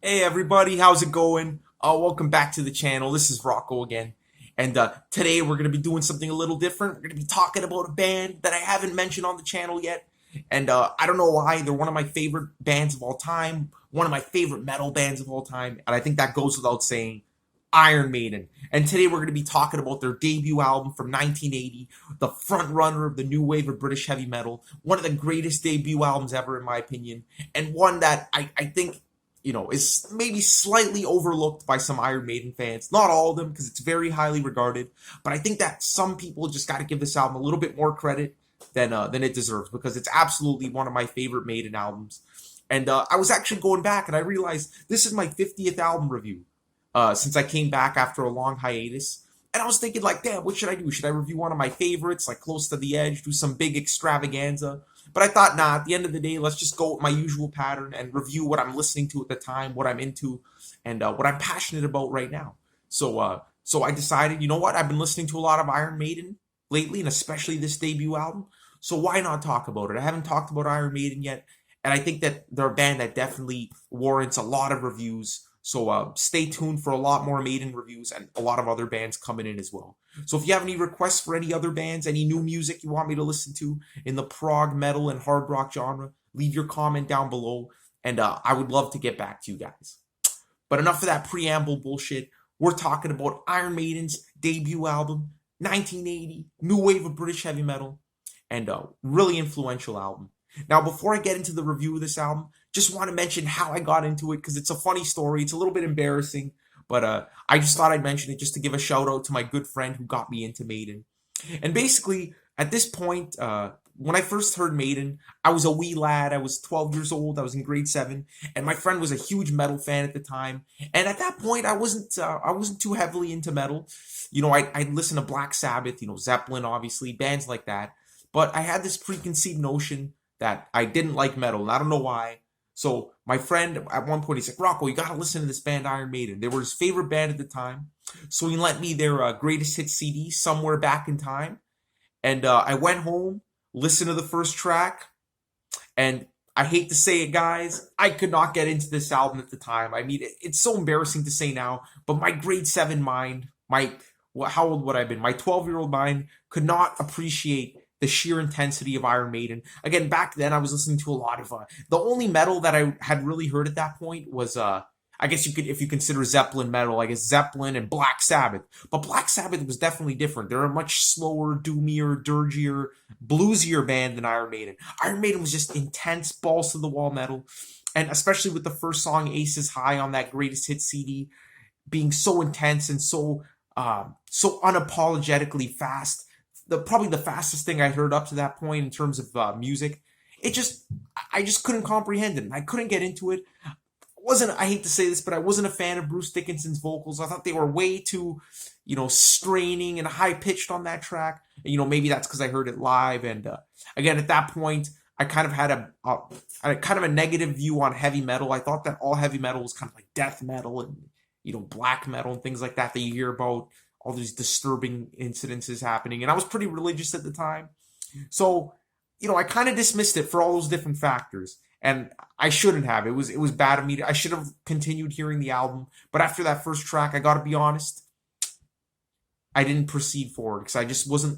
Hey everybody, how's it going? Welcome back to the channel. This is Rocco again. And today we're going to be doing something a little different. We're going to be talking about a band that I haven't mentioned on the channel yet. And I don't know why. They're one of my favorite bands of all time. One of my favorite metal bands of all time. And I think that goes without saying. Iron Maiden. And today we're going to be talking about their debut album from 1980, the front runner of the new wave of British heavy metal, one of the greatest debut albums ever in my opinion, and one that I think is maybe slightly overlooked by some Iron Maiden fans. Not all of them, because it's very highly regarded, but I think that some people just got to give this album a little bit more credit than it deserves, because it's absolutely one of my favorite Maiden albums. And I was actually going back, and I realized this is my 50th album review since I came back after a long hiatus. And I was thinking, like, damn, what should I do? Should I review one of my favorites, like Close to the Edge, do some big extravaganza? But I thought, nah, at the end of the day, let's just go with my usual pattern and review what I'm listening to at the time, what I'm into, and what I'm passionate about right now. So I decided, you know what? I've been listening to a lot of Iron Maiden lately, and especially this debut album. So why not talk about it? I haven't talked about Iron Maiden yet, and I think that they're a band that definitely warrants a lot of reviews. So stay tuned for a lot more Maiden reviews and a lot of other bands coming in as well. So if you have any requests for any other bands, any new music you want me to listen to in the prog, metal, and hard rock genre, leave your comment down below, and I would love to get back to you guys. But enough of that preamble bullshit. We're talking about Iron Maiden's debut album, 1980, new wave of British heavy metal, and a really influential album. Now, before I get into the review of this album, just want to mention how I got into it, because it's a funny story. It's a little bit embarrassing, but I just thought I'd mention it just to give a shout out to my good friend who got me into Maiden. And basically, at this point, when I first heard Maiden, I was a wee lad. I was 12 years old. I was in grade 7, and my friend was a huge metal fan at the time. And at that point, I wasn't too heavily into metal. I'd listen to Black Sabbath, Zeppelin, obviously, bands like that. But I had this preconceived notion that I didn't like metal, and I don't know why. So my friend, at one point, he's like, Rocco, you gotta listen to this band Iron Maiden. They were his favorite band at the time. So he lent me their greatest hit CD, Somewhere Back in Time. And I went home, listened to the first track, and I hate to say it, guys, I could not get into this album at the time. I mean, it's so embarrassing to say now, but my grade 7 mind, how old would I have been? My 12-year-old mind could not appreciate the sheer intensity of Iron Maiden. Again, back then I was listening to a lot of the only metal that I had really heard at that point was I guess you could, if you consider Zeppelin metal, I guess Zeppelin and Black Sabbath. But Black Sabbath was definitely different. They're a much slower, doomier, dirgier, bluesier band than Iron Maiden. Iron Maiden was just intense, balls to the wall metal, and especially with the first song Aces High on that greatest hit CD being so intense and so unapologetically fast. Probably the fastest thing I heard up to that point in terms of music. I just couldn't comprehend it, and I couldn't get into it. I hate to say this, but I wasn't a fan of Bruce Dickinson's vocals. I thought they were way too, straining and high pitched on that track. And, maybe that's because I heard it live. And again, at that point, I kind of had a negative view on heavy metal. I thought that all heavy metal was kind of like death metal and black metal and things like that you hear about. All these disturbing incidences happening. And I was pretty religious at the time. So, I kind of dismissed it for all those different factors. And I shouldn't have. It was bad of me. I should have continued hearing the album. But after that first track, I got to be honest, I didn't proceed forward because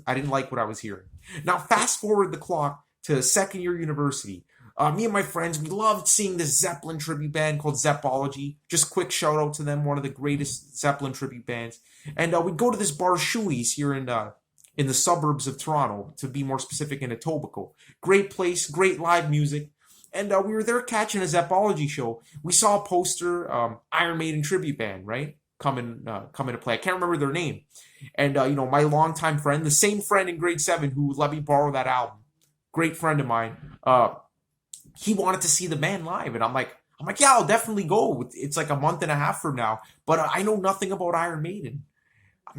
I didn't like what I was hearing. Now, fast forward the clock to second year university. Me and my friends, we loved seeing this Zeppelin tribute band called Zeppology. Just quick shout out to them, one of the greatest Zeppelin tribute bands. And we'd go to this bar Shoey's here in the suburbs of Toronto, to be more specific, in Etobicoke. Great place, great live music. And we were there catching a Zeppology show. We saw a poster, Iron Maiden tribute band, right? Coming to play. I can't remember their name. And my longtime friend, the same friend in grade 7 who let me borrow that album, great friend of mine, he wanted to see the band live, and I'm like, yeah, I'll definitely go. It's like a month and a half from now, but I know nothing about Iron Maiden.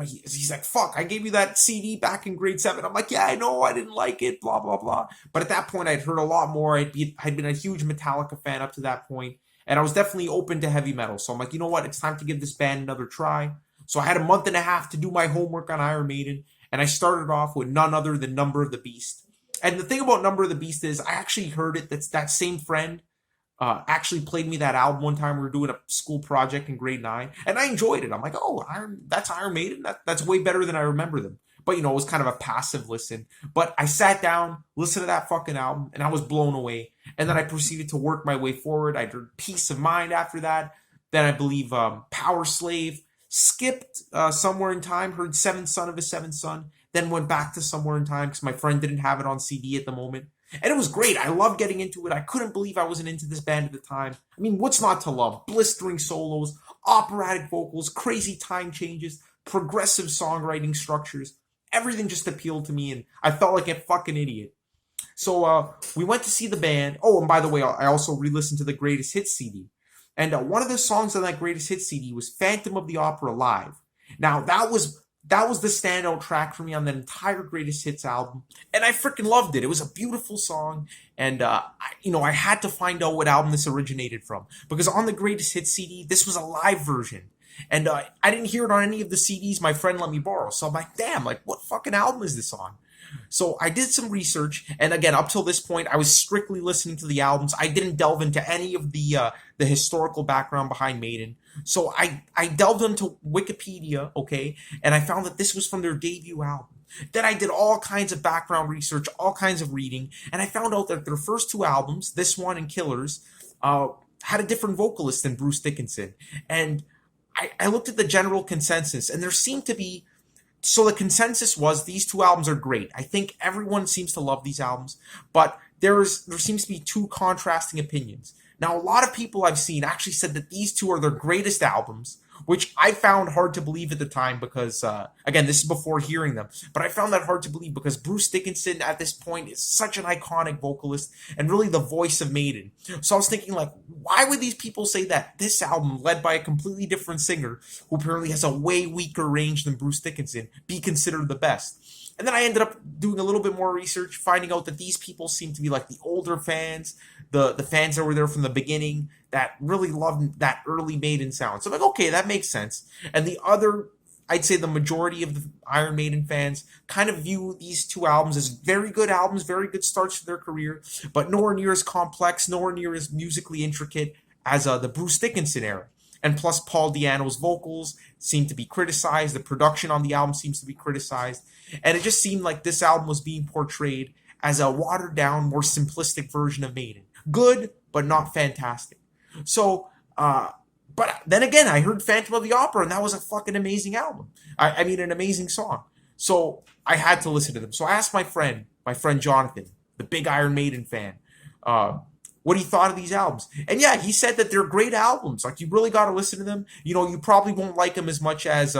He's like, fuck, I gave you that CD back in grade 7. I'm like, yeah, I know, I didn't like it, blah, blah, blah. But at that point, I'd heard a lot more. I'd been a huge Metallica fan up to that point, and I was definitely open to heavy metal. So I'm like, you know what? It's time to give this band another try. So I had a month and a half to do my homework on Iron Maiden, and I started off with none other than Number of the Beast. And the thing about Number of the Beast is I actually heard it. That's that same friend actually played me that album one time. We were doing a school project in grade 9, and I enjoyed it. I'm like, oh, that's Iron Maiden. That's way better than I remember them. But it was kind of a passive listen. But I sat down, listened to that fucking album, and I was blown away. And then I proceeded to work my way forward. I heard Peace of Mind after that. Then I believe Power Slave. Skipped Somewhere in Time. Heard Seventh Son of a Seventh Son. Then went back to Somewhere in Time because my friend didn't have it on CD at the moment. And it was great. I loved getting into it. I couldn't believe I wasn't into this band at the time. I mean, what's not to love? Blistering solos, operatic vocals, crazy time changes, progressive songwriting structures. Everything just appealed to me, and I felt like a fucking idiot. So we went to see the band. Oh, and by the way, I also re-listened to the Greatest Hits CD. And one of the songs on that Greatest Hits CD was Phantom of the Opera Live. Now, that was the standout track for me on the entire Greatest Hits album, and I freaking loved it. It was a beautiful song, and I had to find out what album this originated from, because on the Greatest Hits CD, this was a live version, and I didn't hear it on any of the CDs my friend let me borrow. So I'm like, damn, like what fucking album is this on? So I did some research, and again, up till this point, I was strictly listening to the albums. I didn't delve into any of the historical background behind Maiden. So I delved into Wikipedia, okay, and I found that this was from their debut album. Then I did all kinds of background research, all kinds of reading, and I found out that their first two albums, this one and Killers, had a different vocalist than Bruce Dickinson. And I looked at the general consensus, and there seemed to be so the consensus was these two albums are great. I think everyone seems to love these albums, but there seems to be two contrasting opinions. Now, a lot of people I've seen actually said that these two are their greatest albums, which I found hard to believe at the time because, again, this is before hearing them, but I found that hard to believe because Bruce Dickinson at this point is such an iconic vocalist and really the voice of Maiden. So I was thinking, like, why would these people say that this album, led by a completely different singer, who apparently has a way weaker range than Bruce Dickinson, be considered the best? And then I ended up doing a little bit more research, finding out that these people seem to be like the older fans, the fans that were there from the beginning, that really loved that early Maiden sound. So I'm like, okay, that makes sense. And the other, I'd say the majority of the Iron Maiden fans kind of view these two albums as very good albums, very good starts to their career, but nowhere near as complex, nowhere near as musically intricate as the Bruce Dickinson era. And plus, Paul Di'Anno's vocals seem to be criticized. The production on the album seems to be criticized. And it just seemed like this album was being portrayed as a watered-down, more simplistic version of Maiden. Good, but not fantastic. So, but then again, I heard Phantom of the Opera, and that was a fucking amazing album. I mean, an amazing song. So I had to listen to them. So I asked my friend Jonathan, the big Iron Maiden fan, what he thought of these albums. And yeah, he said that they're great albums. Like, you really got to listen to them. You probably won't like them as much as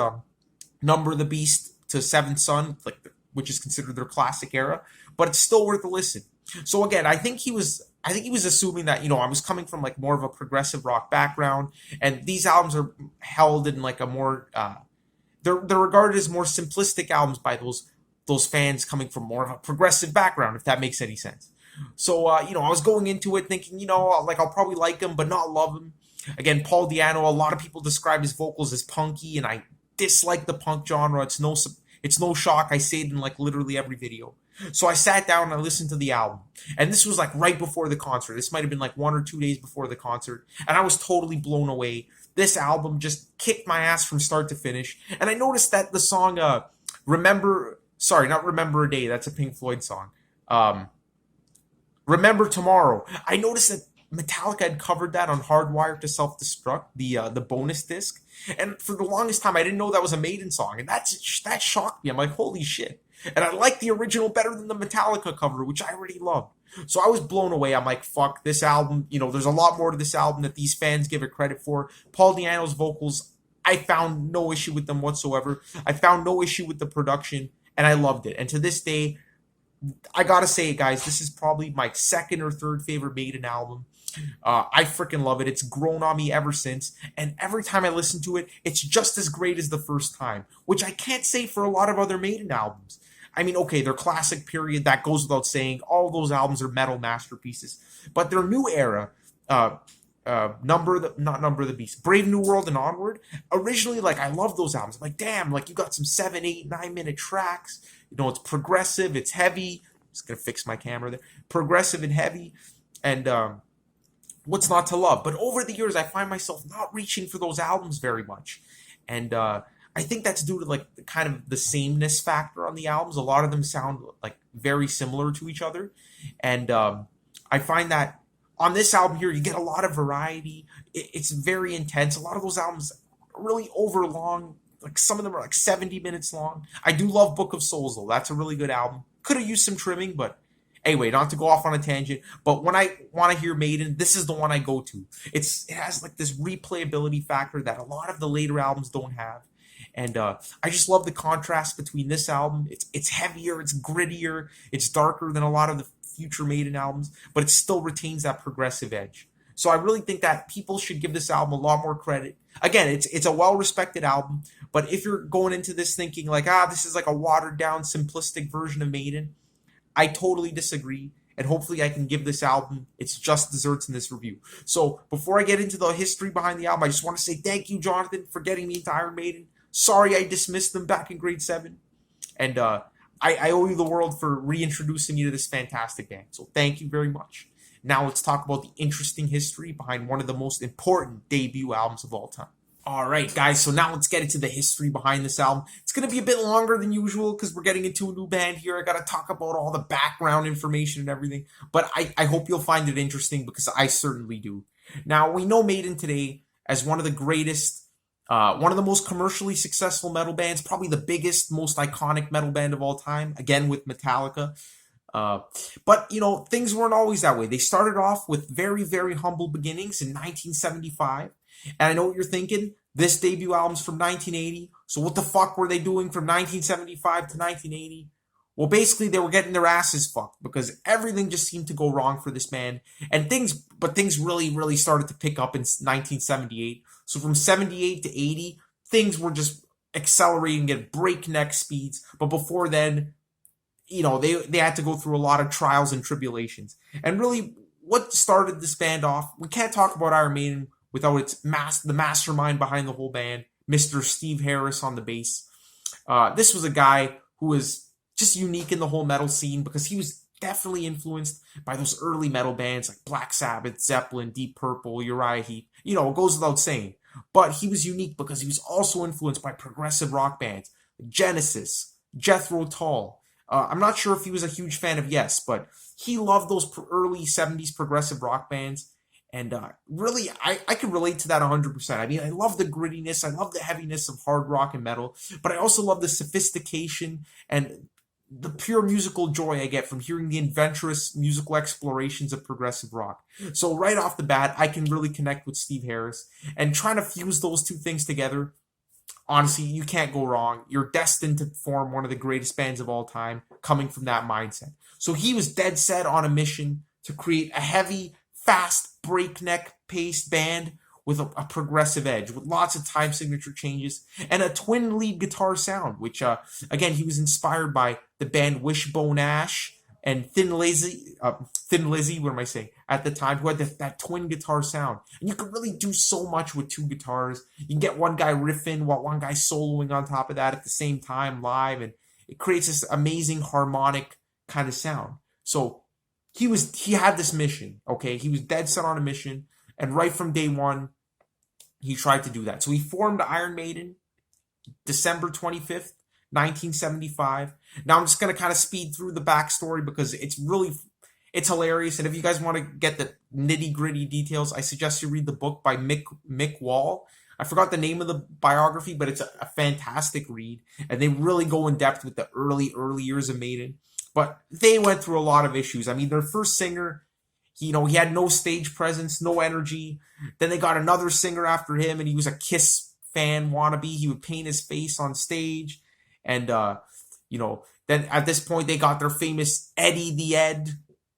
Number of the Beast to Seventh Son, which is considered their classic era, but it's still worth a listen. So again, I think he was assuming that, I was coming from like more of a progressive rock background, and these albums are held in like a more they're regarded as more simplistic albums by those fans coming from more of a progressive background, if that makes any sense. So, I was going into it thinking, like I'll probably like him, but not love him. Again, Paul Di'Anno, a lot of people describe his vocals as punky, and I dislike the punk genre. It's no shock. I say it in like literally every video. So I sat down and I listened to the album. And this was like right before the concert. This might have been like 1 or 2 days before the concert. And I was totally blown away. This album just kicked my ass from start to finish. And I noticed that the song, not Remember a Day. That's a Pink Floyd song. Remember Tomorrow. I noticed that Metallica had covered that on Hardwired to Self-Destruct, the bonus disc. And for the longest time, I didn't know that was a Maiden song. And that shocked me. I'm like, holy shit. And I like the original better than the Metallica cover, which I already loved. So I was blown away. I'm like, fuck, this album, there's a lot more to this album that these fans give it credit for. Paul Di'Anno's vocals, I found no issue with them whatsoever. I found no issue with the production, and I loved it. And to this day, I gotta say it, guys, this is probably my second or third favorite Maiden album. I freaking love it. It's grown on me ever since. And every time I listen to it, it's just as great as the first time, which I can't say for a lot of other Maiden albums. I mean, okay, their classic period, that goes without saying. All those albums are metal masterpieces. But their new era, Number of the Beast, Brave New World and Onward, originally, like, I love those albums. I'm like, damn, like, you got some 7, 8, 9-minute tracks. It's progressive, it's heavy. Just gonna fix my camera there. Progressive and heavy. And what's not to love? But over the years, I find myself not reaching for those albums very much, and I think that's due to like the kind of the sameness factor on the albums. A lot of them sound like very similar to each other, and I find that on this album here, you get a lot of variety. It's very intense. A lot of those albums are really over long. Like some of them are like 70 minutes long. I do love Book of Souls though. That's a really good album. Could have used some trimming, but anyway, not to go off on a tangent. But when I want to hear Maiden, this is the one I go to. It has like this replayability factor that a lot of the later albums don't have. And I just love the contrast between this album. It's heavier, it's grittier, it's darker than a lot of the future Maiden albums, but it still retains that progressive edge. So I really think that people should give this album a lot more credit. Again, it's a well-respected album, but if you're going into this thinking like, this is like a watered-down, simplistic version of Maiden, I totally disagree. And hopefully I can give this album its just desserts in this review. So before I get into the history behind the album, I just want to say thank you, Jonathan, for getting me into Iron Maiden. Sorry I dismissed them back in grade 7. And I owe you the world for reintroducing me to this fantastic band. So thank you very much. Now let's talk about the interesting history behind one of the most important debut albums of all time. All right, guys, so now let's get into the history behind this album. It's going to be a bit longer than usual because we're getting into a new band here. I got to talk about all the background information and everything, but I hope you'll find it interesting because I certainly do. Now, we know Maiden today as one of the greatest, one of the most commercially successful metal bands, probably the biggest, most iconic metal band of all time, again with Metallica. But, you know, things weren't always that way. They started off with very, very humble beginnings in 1975. And I know what you're thinking. This debut album's from 1980. So what the fuck were they doing from 1975 to 1980? Well, basically they were getting their asses fucked because everything just seemed to go wrong for this band. And things really, really started to pick up in 1978. So from 78 to 80, things were just accelerating at breakneck speeds. But before then, you know, they had to go through a lot of trials and tribulations. And really, what started this band off, we can't talk about Iron Maiden without the mastermind behind the whole band, Mr. Steve Harris on the bass. This was a guy who was just unique in the whole metal scene because he was definitely influenced by those early metal bands like Black Sabbath, Zeppelin, Deep Purple, Uriah Heep. You know, it goes without saying. But he was unique because he was also influenced by progressive rock bands, Genesis, Jethro Tull. I'm not sure if he was a huge fan of Yes, but he loved those early 70s progressive rock bands. And really, I can relate to that 100%. I mean, I love the grittiness. I love the heaviness of hard rock and metal. But I also love the sophistication and the pure musical joy I get from hearing the adventurous musical explorations of progressive rock. So right off the bat, I can really connect with Steve Harris. And trying to fuse those two things together, honestly, you can't go wrong. You're destined to form one of the greatest bands of all time coming from that mindset. So he was dead set on a mission to create a heavy, fast, breakneck paced band with a progressive edge, with lots of time signature changes and a twin lead guitar sound, which, again, he was inspired by the band Wishbone Ash and Thin Lizzy, what am I saying, at the time, who had that twin guitar sound. And you could really do so much with two guitars. You can get one guy riffing while one guy soloing on top of that at the same time live, and it creates this amazing harmonic kind of sound. So he had this mission, okay? He was dead set on a mission, and right from day one, he tried to do that. So he formed Iron Maiden December 25th, 1975. Now I'm just going to kind of speed through the backstory because it's hilarious. And if you guys want to get the nitty gritty details, I suggest you read the book by Mick Wall. I forgot the name of the biography, but it's a fantastic read. And they really go in depth with the early years of Maiden. But they went through a lot of issues. I mean, their first singer, he had no stage presence, no energy. Then they got another singer after him, and he was a Kiss fan wannabe. He would paint his face on stage. And, then at this point, they got their famous Eddie the Ed,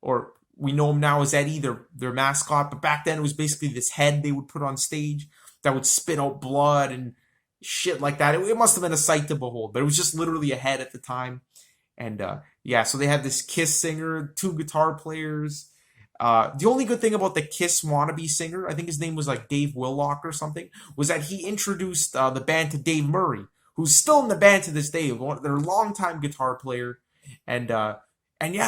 or we know him now as Eddie, their mascot. But back then, it was basically this head they would put on stage that would spit out blood and shit like that. It must have been a sight to behold, but it was just literally a head at the time. And, so they had this Kiss singer, two guitar players. The only good thing about the Kiss wannabe singer, I think his name was like Dave Willock or something, was that he introduced the band to Dave Murray, who's still in the band to this day, their longtime guitar player. And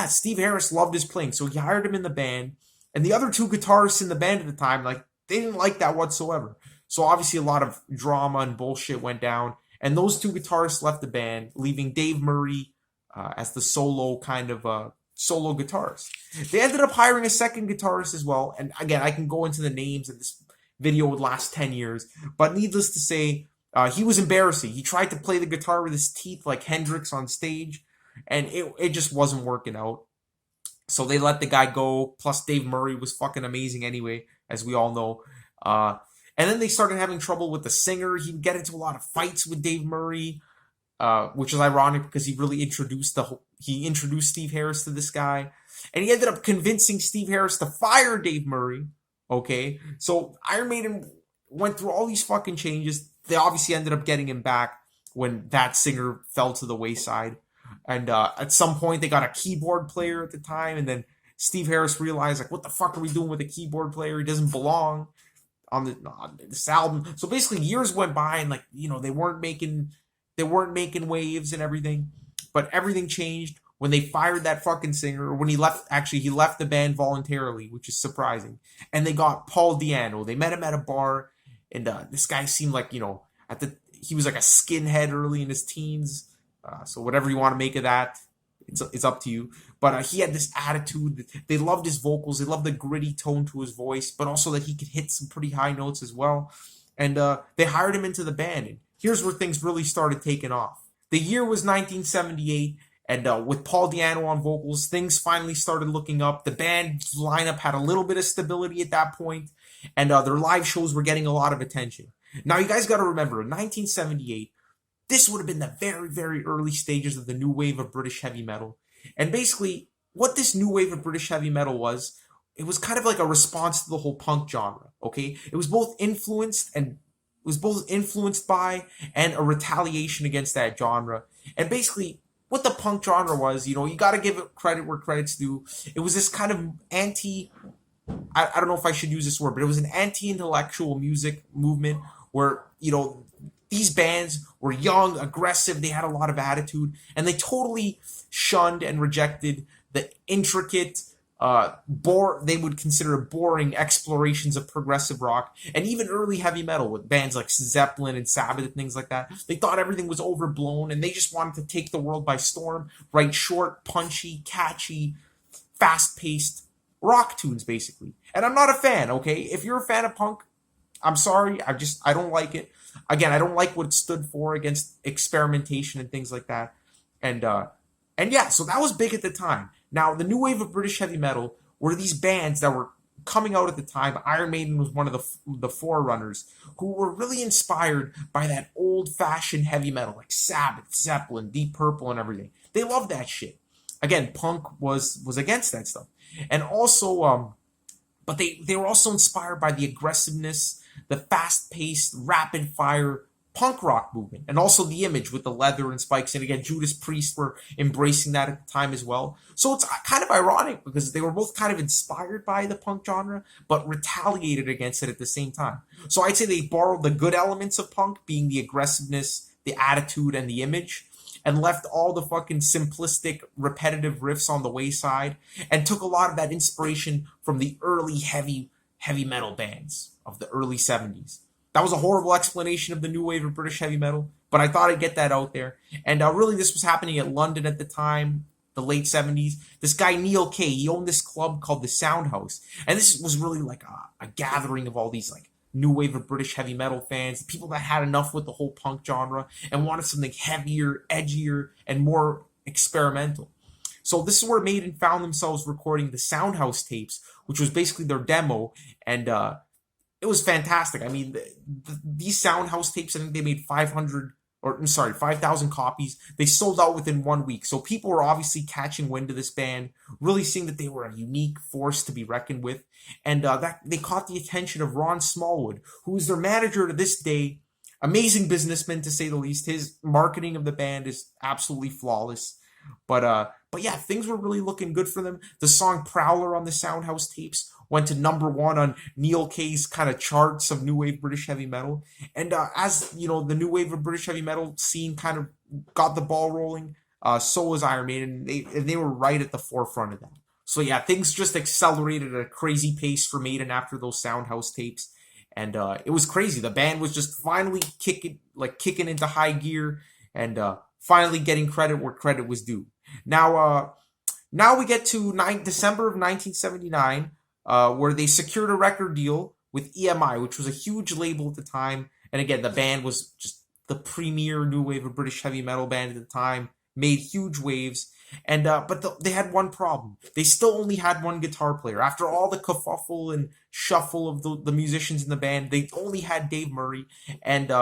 Steve Harris loved his playing, so he hired him in the band. And the other two guitarists in the band at the time, like, they didn't like that whatsoever. So obviously a lot of drama and bullshit went down. And those two guitarists left the band, leaving Dave Murray as the solo kind of solo guitarist. They ended up hiring a second guitarist as well. And again, I can go into the names, and this video would last 10 years. But needless to say, he was embarrassing. He tried to play the guitar with his teeth like Hendrix on stage, and it just wasn't working out. So they let the guy go. Plus, Dave Murray was fucking amazing anyway, as we all know. And then they started having trouble with the singer. He'd get into a lot of fights with Dave Murray, which is ironic because he really introduced Steve Harris to this guy. And he ended up convincing Steve Harris to fire Dave Murray. Okay, so Iron Maiden went through all these fucking changes. They obviously ended up getting him back when that singer fell to the wayside. And at some point, they got a keyboard player at the time. And then Steve Harris realized, like, what the fuck are we doing with a keyboard player? He doesn't belong on this album. So basically, years went by, and, like, you know, they weren't making waves and everything. But everything changed when they fired that fucking singer, or when he left. Actually, he left the band voluntarily, which is surprising. And they got Paul Di'Anno. They met him at a bar, and this guy seemed like, you know, he was like a skinhead early in his teens. So whatever you want to make of that, it's up to you. But he had this attitude. They loved his vocals. They loved the gritty tone to his voice, but also that he could hit some pretty high notes as well. And they hired him into the band. And here's where things really started taking off. The year was 1978. And with Paul Di'Anno on vocals, things finally started looking up. The band lineup had a little bit of stability at that point, and their live shows were getting a lot of attention. Now, you guys got to remember, in 1978, this would have been the very, very early stages of the new wave of British heavy metal. And basically, what this new wave of British heavy metal was, it was kind of like a response to the whole punk genre, okay? It was both influenced by and a retaliation against that genre. And basically, what the punk genre was, you know, you got to give it credit where credit's due. It was this kind of I don't know if I should use this word, but it was an anti-intellectual music movement where, you know, these bands were young, aggressive, they had a lot of attitude, and they totally shunned and rejected the intricate, they would consider boring explorations of progressive rock, and even early heavy metal with bands like Zeppelin and Sabbath and things like that. They thought everything was overblown, and they just wanted to take the world by storm, write short, punchy, catchy, fast-paced rock tunes, basically. And I'm not a fan, okay? If you're a fan of punk, I'm sorry, I don't like it. Again, I don't like what it stood for against experimentation and things like that. And yeah, so that was big at the time. Now, the new wave of British heavy metal were these bands that were coming out at the time. Iron Maiden was one of the forerunners who were really inspired by that old-fashioned heavy metal, like Sabbath, Zeppelin, Deep Purple, and everything. They loved that shit. Again, punk was against that stuff. And also, but they were also inspired by the aggressiveness, the fast-paced, rapid-fire punk rock movement, and also the image with the leather and spikes. And again, Judas Priest were embracing that at the time as well. So it's kind of ironic because they were both kind of inspired by the punk genre, but retaliated against it at the same time. So I'd say they borrowed the good elements of punk, being the aggressiveness, the attitude, and the image, and left all the fucking simplistic, repetitive riffs on the wayside, and took a lot of that inspiration from the early heavy metal bands of the early 70s. That was a horrible explanation of the new wave of British heavy metal, but I thought I'd get that out there. And really, this was happening at London at the time, the late 70s. This guy, Neil Kay, he owned this club called the Sound House. And this was really like a gathering of all these like new wave of British heavy metal fans, people that had enough with the whole punk genre and wanted something heavier, edgier, and more experimental. So this is where Maiden found themselves recording the Sound House tapes, which was basically their demo, and it was fantastic. I mean, these Sound House tapes, I think they made 5,000 copies. They sold out within 1 week. So people were obviously catching wind of this band, really seeing that they were a unique force to be reckoned with. And that they caught the attention of Ron Smallwood, who is their manager to this day. Amazing businessman, to say the least. His marketing of the band is absolutely flawless. But yeah, things were really looking good for them. The song Prowler on the Sound House tapes went to #1 on Neil Kay's kind of charts of new wave British heavy metal. And as you know, the new wave of British heavy metal scene kind of got the ball rolling. So was Iron Maiden. They were right at the forefront of that. So yeah, things just accelerated at a crazy pace for Maiden after those Soundhouse tapes, and it was crazy. The band was just finally kicking into high gear, and finally getting credit where credit was due. Now, now we get to December of 1979, where they secured a record deal with EMI, which was a huge label at the time. And again, the band was just the premier new wave of British heavy metal band at the time, made huge waves. And they had one problem. They still only had one guitar player. After all the kerfuffle and shuffle of the musicians in the band, they only had Dave Murray. And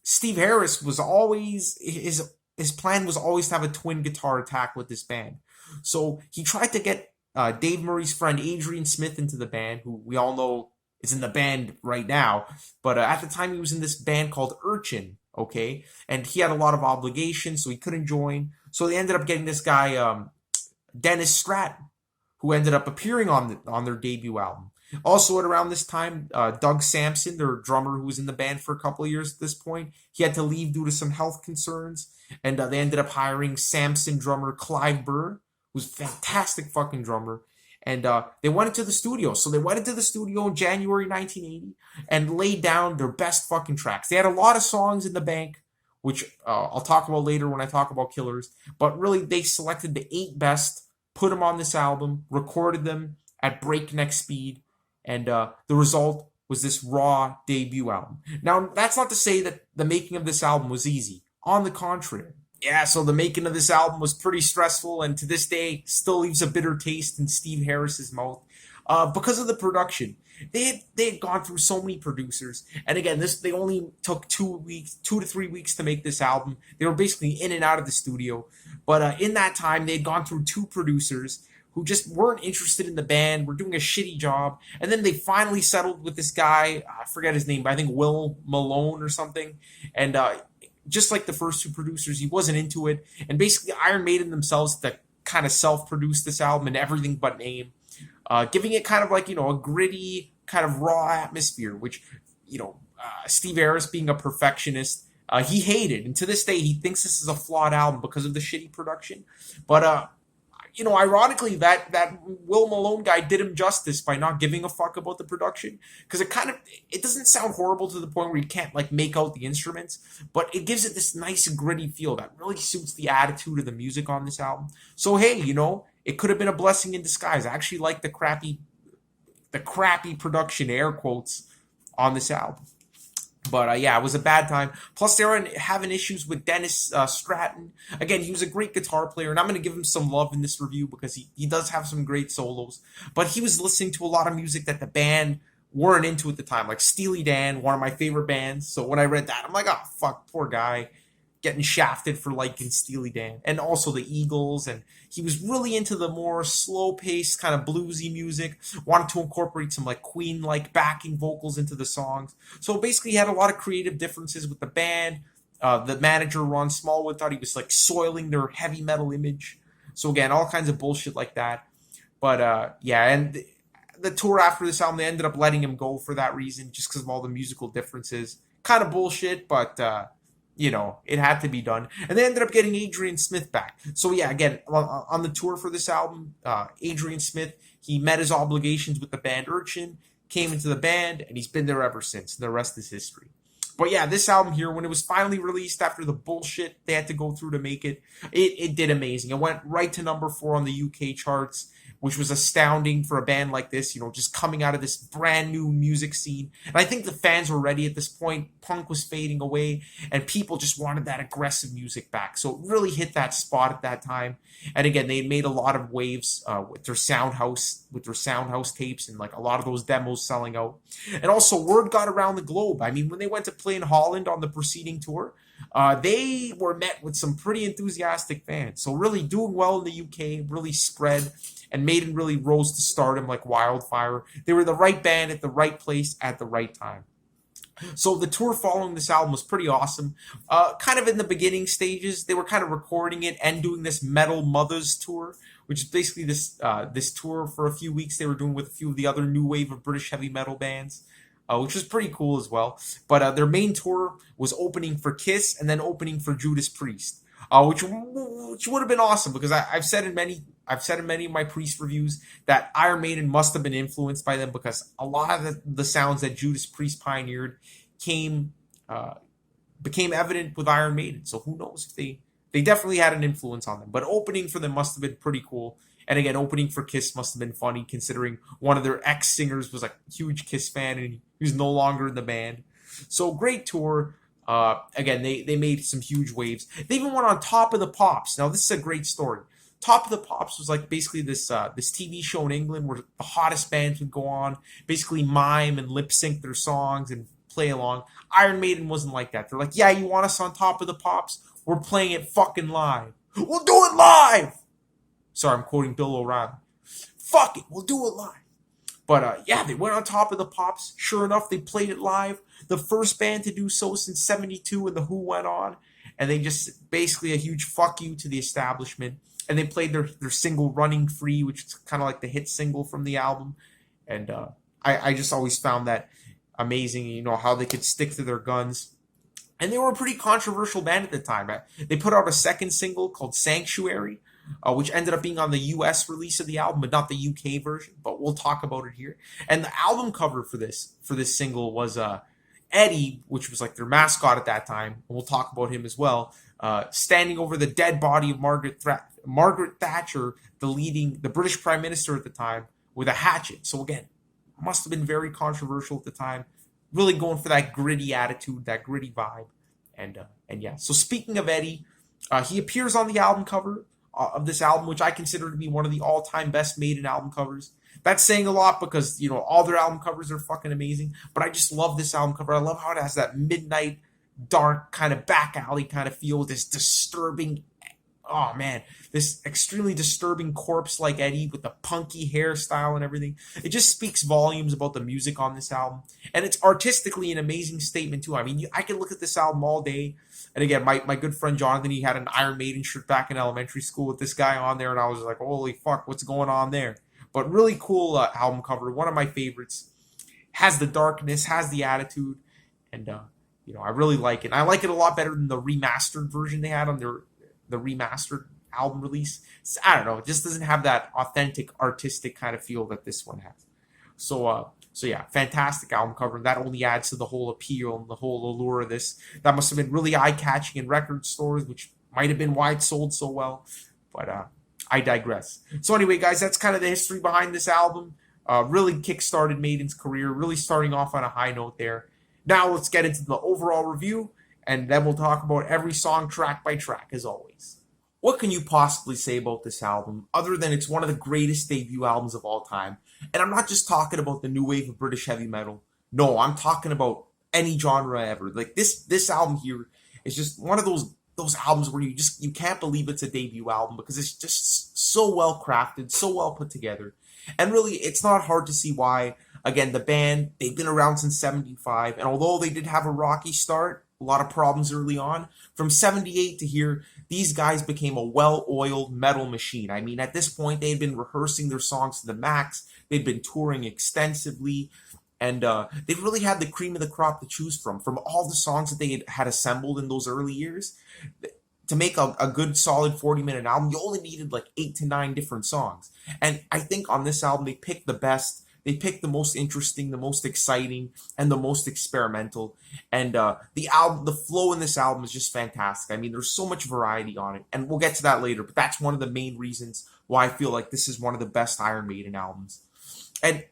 Steve Harris was always his plan was always to have a twin guitar attack with this band. So he tried to get Dave Murray's friend Adrian Smith into the band, who we all know is in the band right now. But at the time, he was in this band called Urchin, okay? And he had a lot of obligations, so he couldn't join. So they ended up getting this guy, Dennis Stratton, who ended up appearing on their debut album. Also, at around this time, Doug Sampson, their drummer who was in the band for a couple of years at this point, he had to leave due to some health concerns. And they ended up hiring Sampson drummer Clive Burr, who's a fantastic fucking drummer. And they went into the studio. So they went into the studio in January 1980 and laid down their best fucking tracks. They had a lot of songs in the bank, which I'll talk about later when I talk about Killers. But really, they selected the 8 best, put them on this album, recorded them at breakneck speed, and the result was this raw debut album. Now, that's not to say that the making of this album was easy. On the contrary. Yeah, so the making of this album was pretty stressful, and to this day still leaves a bitter taste in Steve Harris's mouth because of the production. They had gone through so many producers, and again, they only took 2 to 3 weeks to make this album. They were basically in and out of the studio, but in that time, they'd gone through 2 producers who just weren't interested in the band, were doing a shitty job, and then they finally settled with this guy. I forget his name, but I think Will Malone or something, and just like the first 2 producers, he wasn't into it. And basically, Iron Maiden themselves to kind of self-produce this album in everything but name, giving it kind of like, a gritty, kind of raw atmosphere, which, Steve Harris being a perfectionist, he hated. And to this day, he thinks this is a flawed album because of the shitty production. But, ironically, that Will Malone guy did him justice by not giving a fuck about the production, because it doesn't sound horrible to the point where you can't make out the instruments, but it gives it this nice gritty feel that really suits the attitude of the music on this album. So hey, it could have been a blessing in disguise. I actually like the crappy production, air quotes, on this album. But yeah, it was a bad time. Plus, they were having issues with Dennis Stratton. Again, he was a great guitar player, and I'm going to give him some love in this review because he does have some great solos. But he was listening to a lot of music that the band weren't into at the time, like Steely Dan, one of my favorite bands. So when I read that, I'm like, oh, fuck, poor guy. Getting shafted for liking Steely Dan. And also the Eagles. And he was really into the more slow-paced, kind of bluesy music. Wanted to incorporate some Queen-like backing vocals into the songs. So basically he had a lot of creative differences with the band. The manager, Ron Smallwood, thought he was soiling their heavy metal image. So again, all kinds of bullshit like that. But yeah, and the tour after this album, they ended up letting him go for that reason, just because of all the musical differences. Kind of bullshit, but it had to be done. And they ended up getting Adrian Smith back. So yeah, again, on the tour for this album, Adrian Smith, he met his obligations with the band Urchin, came into the band, and he's been there ever since. The rest is history. But yeah, this album here, when it was finally released after the bullshit they had to go through to make it, it did amazing. It went right to number 4 on the UK charts, which was astounding for a band like this, just coming out of this brand new music scene. And I think the fans were ready at this point. Punk was fading away, and people just wanted that aggressive music back. So it really hit that spot at that time. And again, they had made a lot of waves with their Soundhouse tapes, and a lot of those demos selling out. And also, word got around the globe. I mean, when they went to play in Holland on the preceding tour, they were met with some pretty enthusiastic fans. So really doing well in the UK, really spread. And Maiden really rose to stardom like wildfire. They were the right band at the right place at the right time. So the tour following this album was pretty awesome. Kind of in the beginning stages, they were kind of recording it and doing this Metal Mothers tour, which is basically this tour for a few weeks they were doing with a few of the other new wave of British heavy metal bands, which was pretty cool as well. But their main tour was opening for Kiss and then opening for Judas Priest. which would have been awesome because I've said in many of my Priest reviews that Iron Maiden must have been influenced by them because a lot of the sounds that Judas Priest pioneered came became evident with Iron Maiden. So who knows if they definitely had an influence on them. But opening for them must have been pretty cool. And again, opening for Kiss must have been funny considering one of their ex-singers was like a huge Kiss fan and he was no longer in the band. So great tour. Again, they made some huge waves. They even went on Top of the Pops. Now, this is a great story. Top of the Pops was like basically this TV show in England where the hottest bands would go on, basically mime and lip sync their songs and play along. Iron Maiden wasn't like that. They're like, yeah, you want us on Top of the Pops? We're playing it fucking live. We'll do it live! Sorry, I'm quoting Bill O'Reilly. Fuck it, we'll do it live. But yeah, they went on Top of the Pops. Sure enough, they played it live. The first band to do so since '72, and The Who went on. And they just basically a huge fuck you to the establishment. And they played their single Running Free, which is kind of like the hit single from the album. And I just always found that amazing, you know, how they could stick to their guns. And they were a pretty controversial band at the time. They put out a second single called Sanctuary, which ended up being on the US release of the album, but not the UK version. But we'll talk about it here. And the album cover for this single was Eddie, which was like their mascot at that time. And we'll talk about him as well. Standing over the dead body of Margaret Thatcher, the British Prime Minister at the time, with a hatchet. So again, must have been very controversial at the time. Really going for that gritty attitude, that gritty vibe, and yeah. So speaking of Eddie, he appears on the album cover of this album, which I consider to be one of the all-time best Maiden album covers. That's saying a lot because, you know, all their album covers are fucking amazing, but I just love this album cover. I love how it has that midnight, dark, kind of back alley kind of feel, this disturbing, oh man, this extremely disturbing corpse like Eddie with the punky hairstyle and everything. It just speaks volumes about the music on this album. And it's artistically an amazing statement too. I mean, I can look at this album all day. And again, my good friend Jonathan, he had an Iron Maiden shirt back in elementary school with this guy on there. And I was like, holy fuck, what's going on there? But really cool album cover. One of my favorites. Has the darkness, has the attitude. And, you know, I really like it. And I like it a lot better than the remastered version they had on the remastered album release. I don't know. It just doesn't have that authentic, artistic kind of feel that this one has. So yeah, fantastic album cover. That only adds to the whole appeal and the whole allure of this. That must have been really eye-catching in record stores, which might have been why it sold so well. But I digress. So anyway, guys, that's kind of the history behind this album. Really kick-started Maiden's career, really starting off on a high note there. Now let's get into the overall review, and then we'll talk about every song track by track, as always. What can you possibly say about this album, other than it's one of the greatest debut albums of all time? And I'm not just talking about the new wave of British heavy metal. No, I'm talking about any genre ever. Like this album here is just one of those albums where you can't believe it's a debut album because it's just so well crafted, so well put together. And really, it's not hard to see why. Again, the band, they've been around since '75, and although they did have a rocky start, a lot of problems early on, from '78 to here, these guys became a well-oiled metal machine. I mean, at this point, they had been rehearsing their songs to the max, they'd been touring extensively, and they've really had the cream of the crop to choose from all the songs that they had assembled in those early years. To make a good, solid 40-minute album, you only needed like 8 to 9 different songs. And I think on this album, they picked the best. They picked the most interesting, the most exciting, and the most experimental. And the flow in this album is just fantastic. I mean, there's so much variety on it, and we'll get to that later. But that's one of the main reasons why I feel like this is one of the best Iron Maiden albums. And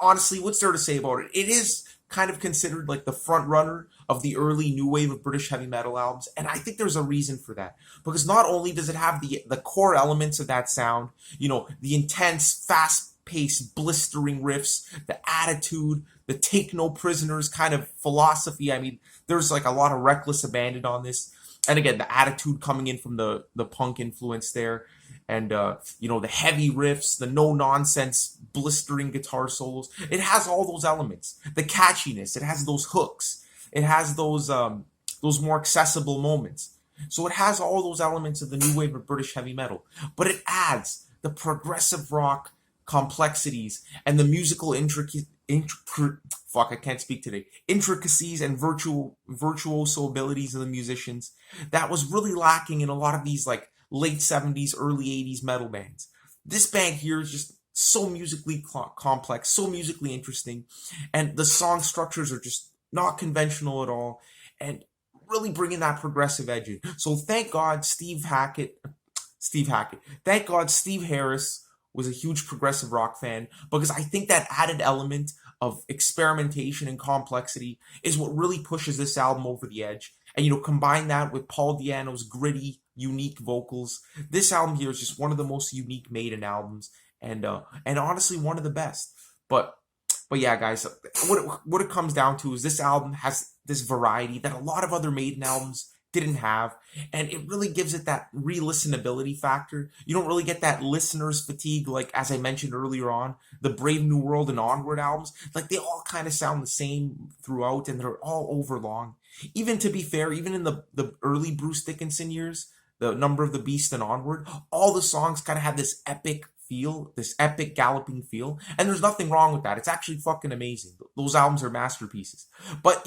honestly, what's there to say about it? It is kind of considered like the front runner of the early new wave of British heavy metal albums, and I think there's a reason for that. Because not only does it have the core elements of that sound, you know, the intense, fast-paced, blistering riffs, the attitude, the take no prisoners kind of philosophy. I mean, there's like a lot of reckless abandon on this. And again, the attitude coming in from the punk influence there. And, you know, the heavy riffs, the no-nonsense, blistering guitar solos. It has all those elements. The catchiness. It has those hooks. It has those more accessible moments. So it has all those elements of the new wave of British heavy metal. But it adds the progressive rock complexities and the musical fuck, I can't speak today, intricacies and virtuoso abilities of the musicians that was really lacking in a lot of these like late 70s, early 80s metal bands. This band here is just so musically complex, so musically interesting, and the song structures are just not conventional at all, and really bringing that progressive edge in. So thank God Steve Hackett. Thank God Steve Harris was a huge progressive rock fan, because I think that added element of experimentation and complexity is what really pushes this album over the edge. And combine that with Paul Di'Anno's gritty, unique vocals. This album here is just one of the most unique Maiden albums, and honestly one of the best. But yeah, guys, what it comes down to is this album has this variety that a lot of other Maiden albums didn't have, and it really gives it that re-listenability factor. You don't really get that listener's fatigue, like as I mentioned earlier on, the Brave New World and Onward albums. Like they all kind of sound the same throughout, and they're all overlong. Even to be fair, even in the early Bruce Dickinson years, the Number of the Beast and Onward, all the songs kind of have this epic feel, this epic galloping feel, and there's nothing wrong with that. It's actually fucking amazing. Those albums are masterpieces. But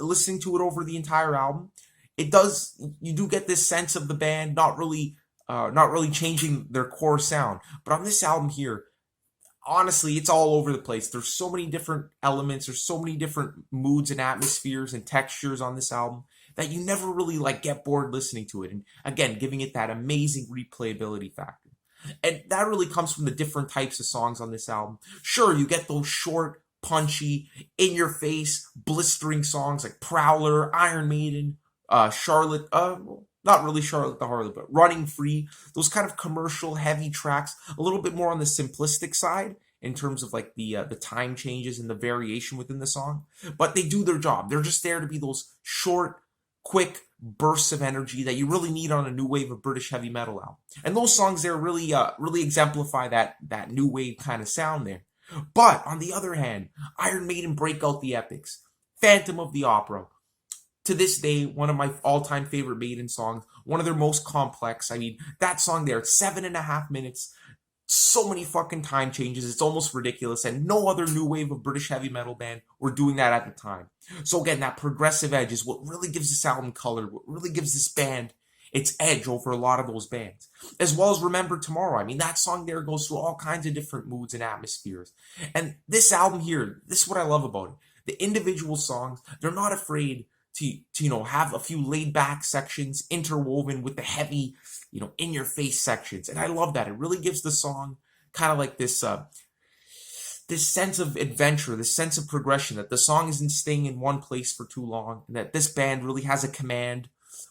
listening to it over the entire album, you do get this sense of the band not really changing their core sound. But on this album here, honestly, it's all over the place. There's so many different elements, there's so many different moods and atmospheres and textures on this album that you never really get bored listening to it. And again, giving it that amazing replayability factor. And that really comes from the different types of songs on this album. Sure, you get those short, punchy, in-your-face, blistering songs like Prowler, Iron Maiden, Charlotte, not really Charlotte the Harlot, but Running Free. Those kind of commercial, heavy tracks, a little bit more on the simplistic side in terms of the time changes and the variation within the song. But they do their job. They're just there to be those short, quick bursts of energy that you really need on a new wave of British heavy metal album. And those songs there really exemplify that new wave kind of sound there. But on the other hand, Iron Maiden break out the epics. Phantom of the Opera, to this day, one of my all-time favorite Maiden songs, one of their most complex. I mean, that song there, it's 7.5 minutes, so many fucking time changes, it's almost ridiculous, and no other new wave of British heavy metal band were doing that at the time. So again, that progressive edge is what really gives this album color, what really gives this band its edge over a lot of those bands. As well as Remember Tomorrow. I mean, that song there goes through all kinds of different moods and atmospheres. And this album here, this is what I love about it. The individual songs, they're not afraid to have a few laid back sections interwoven with the heavy, in your face sections. And I love that. It really gives the song kind of like this sense of adventure, this sense of progression, that the song isn't staying in one place for too long, and that this band really has a command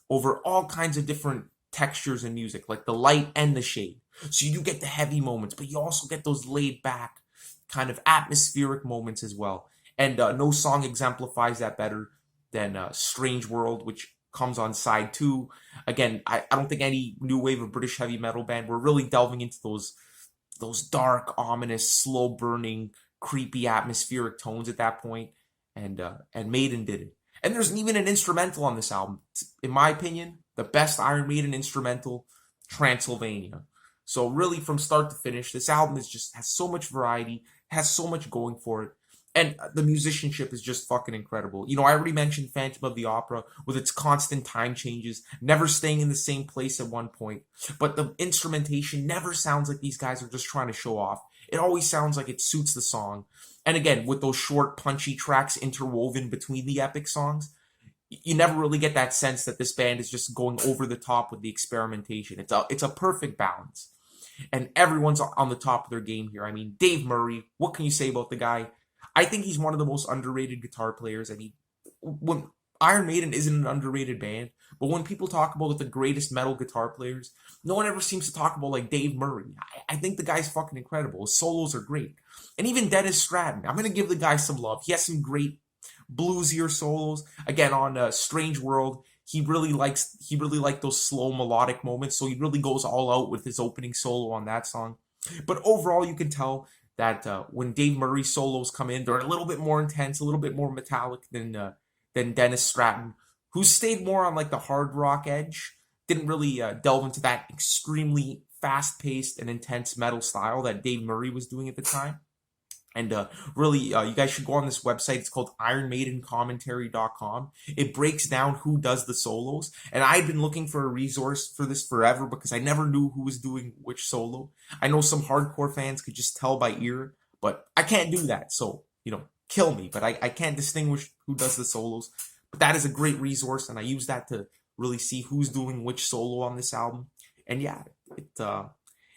over all kinds of different textures in music, like the light and the shade. So you do get the heavy moments, but you also get those laid back kind of atmospheric moments as well. And no song exemplifies that better than Strange World, which comes on side 2. Again, I don't think any new wave of British heavy metal band were really delving into those dark, ominous, slow burning, creepy, atmospheric tones at that point, and Maiden did it. And there's even an instrumental on this album. In my opinion, the best Iron Maiden instrumental, Transylvania. So really, from start to finish, this album has so much variety, has so much going for it. And the musicianship is just fucking incredible. I already mentioned Phantom of the Opera with its constant time changes, never staying in the same place at one point. But the instrumentation never sounds like these guys are just trying to show off. It always sounds like it suits the song. And again, with those short, punchy tracks interwoven between the epic songs, you never really get that sense that this band is just going over the top with the experimentation. It's a perfect balance. And everyone's on the top of their game here. I mean, Dave Murray, what can you say about the guy? I think he's one of the most underrated guitar players. I mean, when Iron Maiden isn't an underrated band, but when people talk about the greatest metal guitar players, no one ever seems to talk about Dave Murray. I think the guy's fucking incredible. His solos are great. And even Dennis Stratton, I'm going to give the guy some love. He has some great bluesier solos. Again, on Strange World, he really liked those slow melodic moments, so he really goes all out with his opening solo on that song. But overall, you can tell that when Dave Murray solos come in, they're a little bit more intense, a little bit more metallic than Dennis Stratton, who stayed more on the hard rock edge, didn't really delve into that extremely fast-paced and intense metal style that Dave Murray was doing at the time. And really, you guys should go on this website. It's called IronMaidenCommentary.com. It breaks down who does the solos. And I've been looking for a resource for this forever because I never knew who was doing which solo. I know some hardcore fans could just tell by ear, but I can't do that. So, kill me. But I can't distinguish who does the solos. But that is a great resource, and I use that to really see who's doing which solo on this album. And yeah,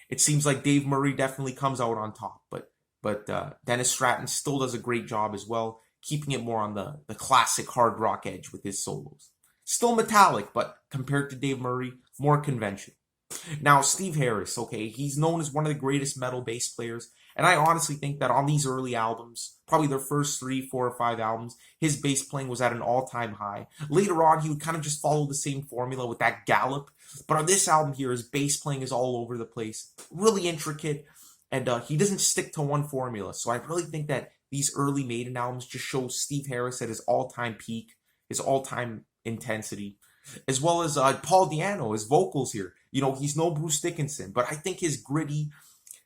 it seems like Dave Murray definitely comes out on top, but Dennis Stratton still does a great job as well, keeping it more on the classic hard rock edge with his solos. Still metallic, but compared to Dave Murray, more conventional. Now, Steve Harris, okay, he's known as one of the greatest metal bass players, and I honestly think that on these early albums, probably their first 3, 4, or 5 albums, his bass playing was at an all-time high. Later on, he would kind of just follow the same formula with that gallop, but on this album here, his bass playing is all over the place, really intricate, and he doesn't stick to one formula. So I really think that these early Maiden albums just show Steve Harris at his all-time peak, his all-time intensity, as well as Paul Di'Anno, his vocals here. He's no Bruce Dickinson, but I think his gritty,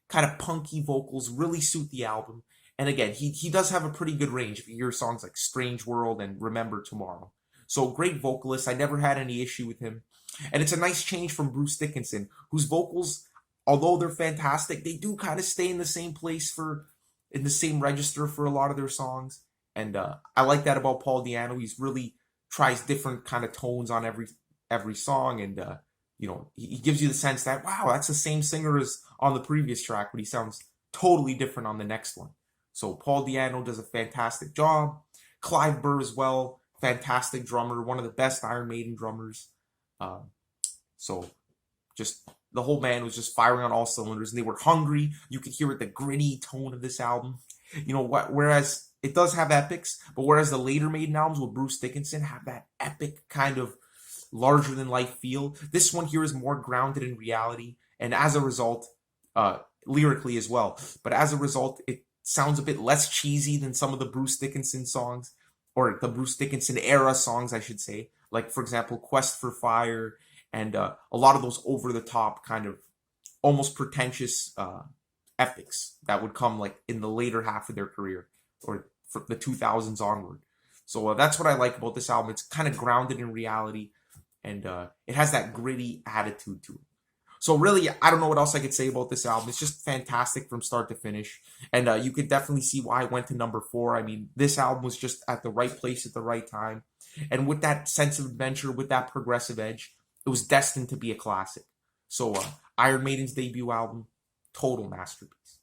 kind of punky vocals really suit the album. And again, he does have a pretty good range if you hear songs like Strange World and Remember Tomorrow. So great vocalist. I never had any issue with him. And it's a nice change from Bruce Dickinson, whose vocals, although they're fantastic, they do kind of stay in the same place in the same register for a lot of their songs. And I like that about Paul Di'Anno. He's really tries different kind of tones on every song, and he gives you the sense that, wow, that's the same singer as on the previous track, but he sounds totally different on the next one. So Paul Di'Anno does a fantastic job. Clive Burr as well, fantastic drummer, one of the best Iron Maiden drummers. So just the whole band was just firing on all cylinders, and they were hungry. You could hear it, the gritty tone of this album. Whereas it does have epics, but whereas the later Maiden albums with Bruce Dickinson have that epic kind of larger than life feel, this one here is more grounded in reality, and as a result, lyrically as well. But as a result, it sounds a bit less cheesy than some of the Bruce Dickinson songs, or the Bruce Dickinson era songs, I should say. Like, for example, Quest for Fire, and a lot of those over-the-top kind of almost pretentious epics that would come like in the later half of their career, or from the 2000s onward. So that's what I like about this album. It's kind of grounded in reality, and it has that gritty attitude to it. So really, I don't know what else I could say about this album. It's just fantastic from start to finish, and you could definitely see why I went to number 4. I mean, this album was just at the right place at the right time, and with that sense of adventure, with that progressive edge, it was destined to be a classic. So Iron Maiden's debut album, total masterpiece.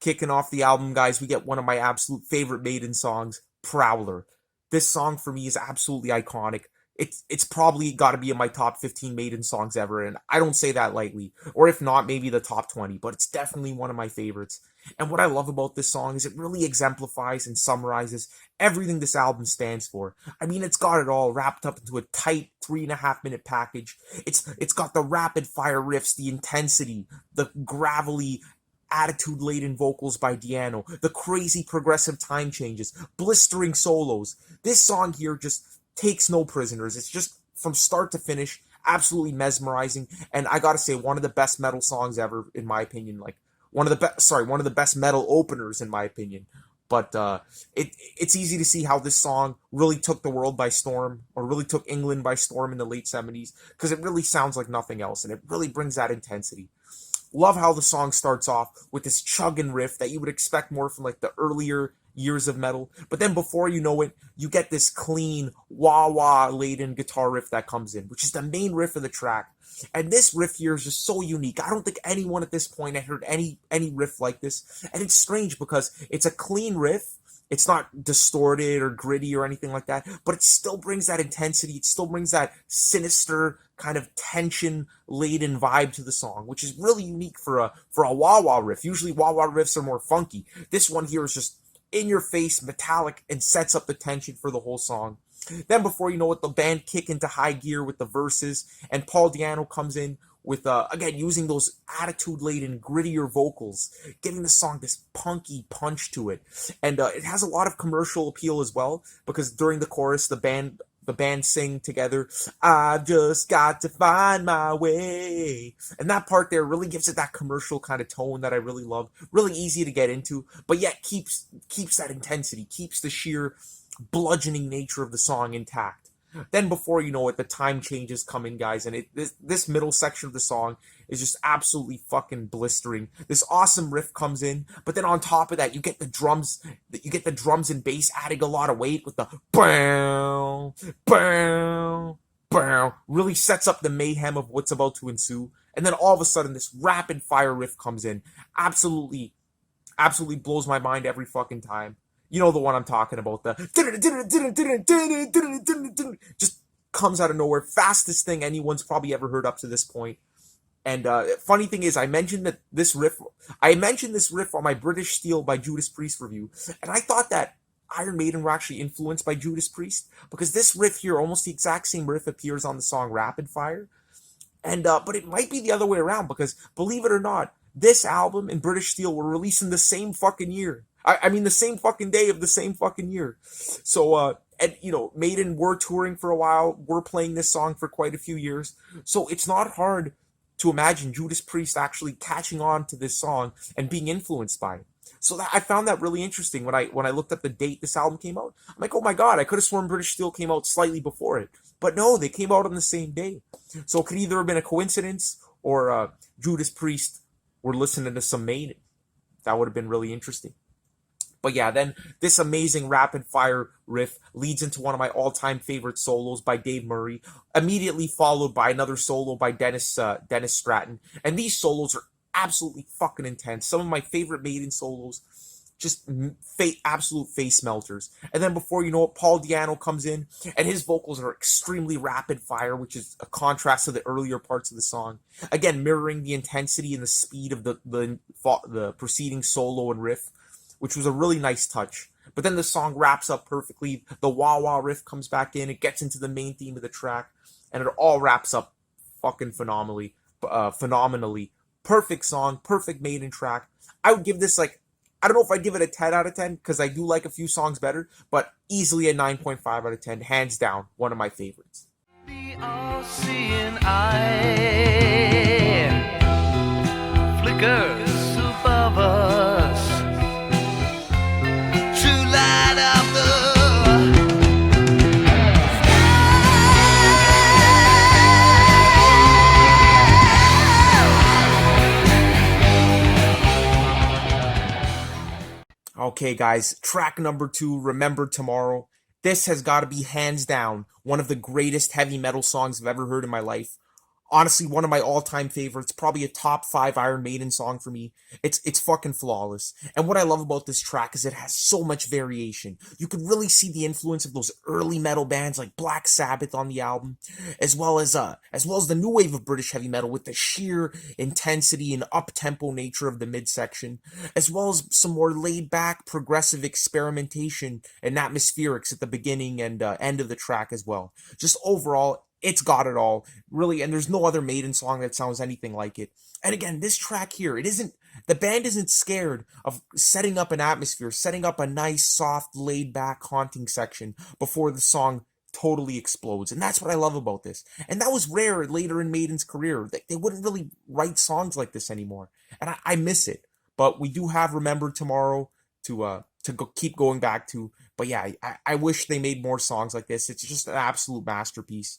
Kicking off the album, guys, we get one of my absolute favorite Maiden songs, Prowler. This song for me is absolutely iconic. It's probably got to be in my top 15 Maiden songs ever, and I don't say that lightly. Or if not, maybe the top 20, but it's definitely one of my favorites. And what I love about this song is it really exemplifies and summarizes everything this album stands for. I mean, it's got it all wrapped up into a tight 3.5-minute package. It's got the rapid fire riffs, the intensity, the gravelly, attitude-laden vocals by Di'Anno, the crazy progressive time changes, blistering solos. This song here just takes no prisoners. It's just from start to finish absolutely mesmerizing, and I gotta say, one of the best metal songs ever, in my opinion. Like one of the best metal openers, in my opinion. But it's easy to see how this song really took the world by storm, or really took England by storm in the late 70s, because it really sounds like nothing else, and it really brings that intensity. Love how the song starts off with this chugging riff that you would expect more from like the earlier years of metal, but then before you know it, you get this clean, wah-wah laden guitar riff that comes in, which is the main riff of the track. And this riff here is just so unique. I don't think anyone at this point had heard any riff like this, and it's strange because it's a clean riff. It's not distorted or gritty or anything like that, but it still brings that intensity. It still brings that sinister kind of tension-laden vibe to the song, which is really unique for a wah-wah riff. Usually wah-wah riffs are more funky. This one here is just in your face, metallic, and sets up the tension for the whole song. Then before you know it, the band kick into high gear with the verses, and Paul Di'Anno comes in with again using those attitude-laden, grittier vocals, giving the song this punky punch to it, and it has a lot of commercial appeal as well because during the chorus, the band sing together, "I've just got to find my way," and that part there really gives it that commercial kind of tone that I really love. Really easy to get into, but yet keeps that intensity, keeps the sheer bludgeoning nature of the song intact. Then before you know it, the time changes come in, guys, and this middle section of the song is just absolutely fucking blistering. This awesome riff comes in, but then on top of that, you get the drums and bass adding a lot of weight with the bow, bow, bow. Really sets up the mayhem of what's about to ensue. And then all of a sudden, this rapid fire riff comes in. Absolutely, absolutely blows my mind every fucking time. You know the one I'm talking about. The just comes out of nowhere. Fastest thing anyone's probably ever heard up to this point. And funny thing is, I mentioned this riff on my British Steel by Judas Priest review, and I thought that Iron Maiden were actually influenced by Judas Priest because this riff here, almost the exact same riff, appears on the song Rapid Fire, and but it might be the other way around because believe it or not, this album and British Steel were released in the same fucking year. I mean, the same fucking day of the same fucking year. So, and Maiden were touring for a while, were playing this song for quite a few years, so it's not hard to imagine Judas Priest actually catching on to this song and being influenced by it. So I found that really interesting when I looked at the date this album came out. I'm like, oh my god, I could have sworn British Steel came out slightly before it. But no, they came out on the same day. So it could either have been a coincidence or Judas Priest were listening to some Maiden. That would have been really interesting. But yeah, then this amazing rapid fire riff leads into one of my all-time favorite solos by Dave Murray, immediately followed by another solo by Dennis Stratton. And these solos are absolutely fucking intense. Some of my favorite Maiden solos, just absolute face melters. And then before you know it, Paul Di'Anno comes in, and his vocals are extremely rapid fire, which is a contrast to the earlier parts of the song. Again, mirroring the intensity and the speed of the preceding solo and riff, which was a really nice touch. But then the song wraps up perfectly. The wah-wah riff comes back in. It gets into the main theme of the track. And it all wraps up fucking phenomenally. Perfect song. Perfect Maiden track. I would give this, I don't know if I'd give it a 10 out of 10, because I do like a few songs better. But easily a 9.5 out of 10. Hands down. One of my favorites. The all-seeing eye flickers above us. Okay, guys, track number 2, Remember Tomorrow. This has got to be hands down one of the greatest heavy metal songs I've ever heard in my life. Honestly, one of my all-time favorites, probably a top 5 Iron Maiden song for me. It's fucking flawless. And what I love about this track is it has so much variation. You could really see the influence of those early metal bands like Black Sabbath on the album, as well as the new wave of British heavy metal with the sheer intensity and up-tempo nature of the midsection, as well as some more laid-back progressive experimentation and atmospherics at the beginning and end of the track as well. Just overall, it's got it all, really, and there's no other Maiden song that sounds anything like it. And again, this track here, the band isn't scared of setting up an atmosphere, setting up a nice, soft, laid-back, haunting section before the song totally explodes. And that's what I love about this. And that was rare later in Maiden's career. They wouldn't really write songs like this anymore. And I miss it. But we do have Remember Tomorrow to keep going back to. But yeah, I wish they made more songs like this. It's just an absolute masterpiece.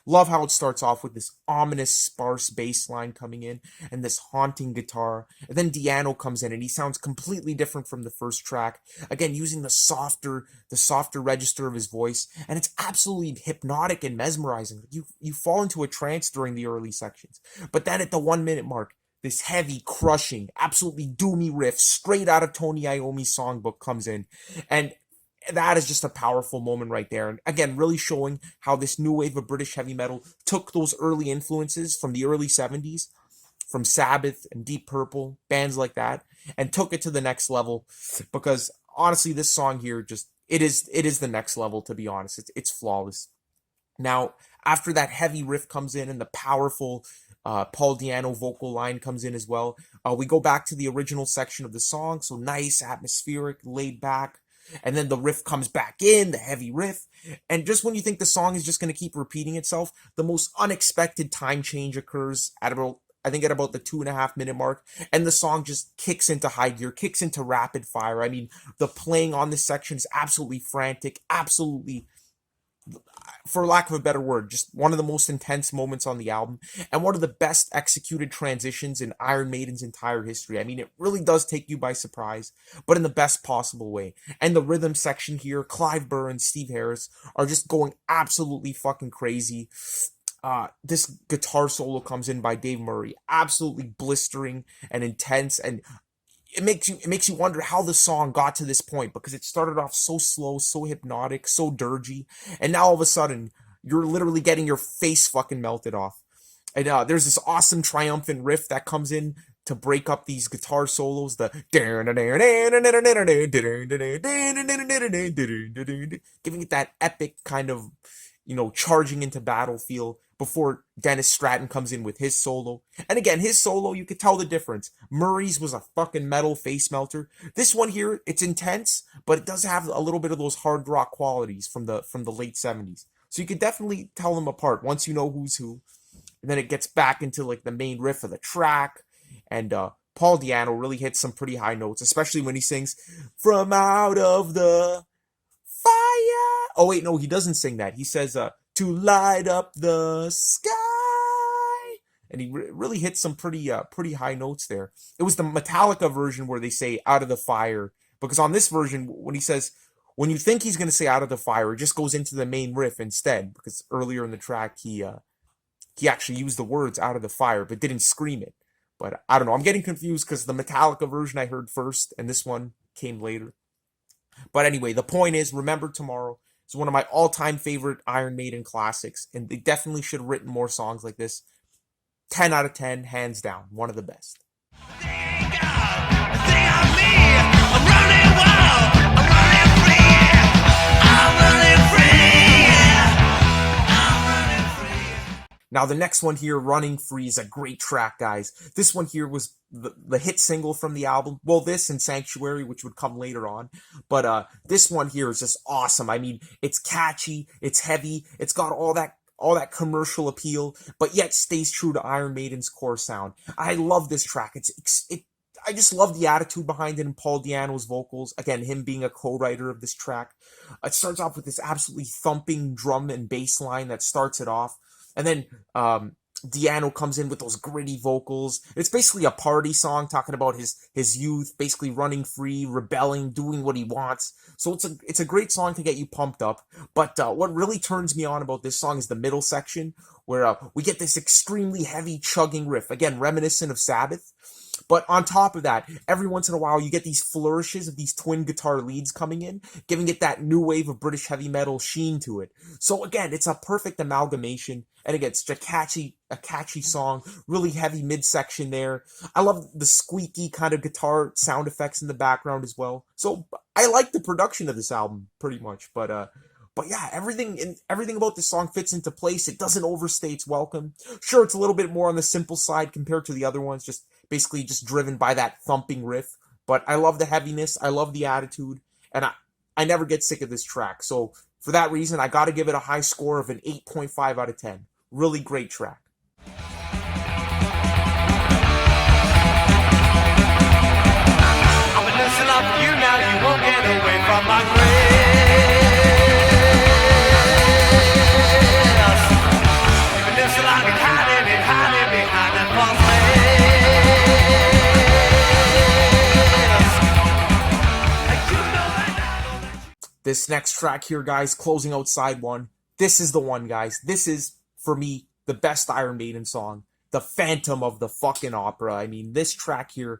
Love how it starts off with this ominous, sparse bass line coming in and this haunting guitar. And then Di'Anno comes in and he sounds completely different from the first track. Again, using the softer register of his voice. And it's absolutely hypnotic and mesmerizing. You fall into a trance during the early sections. But then at the 1 minute mark, this heavy, crushing, absolutely doomy riff straight out of Tony Iommi's songbook comes in. And that is just a powerful moment right there. And again, really showing how this new wave of British heavy metal took those early influences from the early 70s, from Sabbath and Deep Purple, bands like that, and took it to the next level. Because honestly, this song here it is the next level, to be honest. It's flawless. Now, after that heavy riff comes in and the powerful Paul Di'Anno vocal line comes in as well. We go back to the original section of the song, so nice, atmospheric, laid back. And then the riff comes back in, the heavy riff. And just when you think the song is just going to keep repeating itself, the most unexpected time change occurs at about, I think, at about the 2.5 minute mark. And the song just kicks into high gear, kicks into rapid fire. I mean, the playing on this section is absolutely frantic, absolutely, for lack of a better word, just one of the most intense moments on the album, and one of the best executed transitions in Iron Maiden's entire history. I mean, it really does take you by surprise, but in the best possible way. And the rhythm section here, Clive Burr and Steve Harris are just going absolutely fucking crazy. This guitar solo comes in by Dave Murray, absolutely blistering and intense, and it makes you wonder how the song got to this point, because it started off so slow, so hypnotic, so dirgy, and now all of a sudden you're literally getting your face fucking melted off. And there's this awesome triumphant riff that comes in to break up these guitar solos, the giving it that epic kind of, charging into battle feel, before Dennis Stratton comes in with his solo. And again, his solo, you could tell the difference. Murray's was a fucking metal face melter. This one here, it's intense, but it does have a little bit of those hard rock qualities from the late 70s. So you could definitely tell them apart once you know who's who. And then it gets back into like the main riff of the track. And Paul Di'Anno really hits some pretty high notes, especially when he sings, "From out of the fire." Oh wait, no, he doesn't sing that. He says, "to light up the sky," and he really hits some pretty high notes there. It was the Metallica version where they say "out of the fire," because on this version, when he says, when you think he's going to say "out of the fire," it just goes into the main riff instead, because earlier in the track he actually used the words "out of the fire" but didn't scream it. But I don't know, I'm getting confused because the Metallica version I heard first and this one came later. But anyway, the point is, Remember Tomorrow is one of my all-time favorite Iron Maiden classics, and they definitely should have written more songs like this. 10 out of 10, hands down, one of the best. Now, the next one here, Running Free, is a great track, guys. This one here was the hit single from the album. Well, this and Sanctuary, which would come later on. But this one here is just awesome. I mean, it's catchy, it's heavy, it's got all that commercial appeal, but yet stays true to Iron Maiden's core sound. I love this track. I just love the attitude behind it and Paul Di'Anno's vocals. Again, him being a co-writer of this track. It starts off with this absolutely thumping drum and bass line that starts it off. And then Di'Anno comes in with those gritty vocals. It's basically a party song talking about his youth, basically running free, rebelling, doing what he wants. So it's a great song to get you pumped up. But what really turns me on about this song is the middle section, where we get this extremely heavy chugging riff, again reminiscent of Sabbath. But on top of that, every once in a while, you get these flourishes of these twin guitar leads coming in, giving it that new wave of British heavy metal sheen to it. So again, it's a perfect amalgamation. And again, it's a catchy song, really heavy midsection there. I love the squeaky kind of guitar sound effects in the background as well. So I like the production of this album pretty much. But yeah, everything about this song fits into place. It doesn't overstay its welcome. Sure, it's a little bit more on the simple side compared to the other ones, basically just driven by that thumping riff. But I love the heaviness, I love the attitude, and I never get sick of this track. So for that reason, I gotta give it a high score of an 8.5 out of 10. Really great track. I'm listen up you now, you won't get away from my grace. Even listen like it hiding behind that false face. This next track here, guys, closing out side one. This is the one, guys. This is, for me, the best Iron Maiden song. The Phantom of the fucking Opera. I mean, this track here,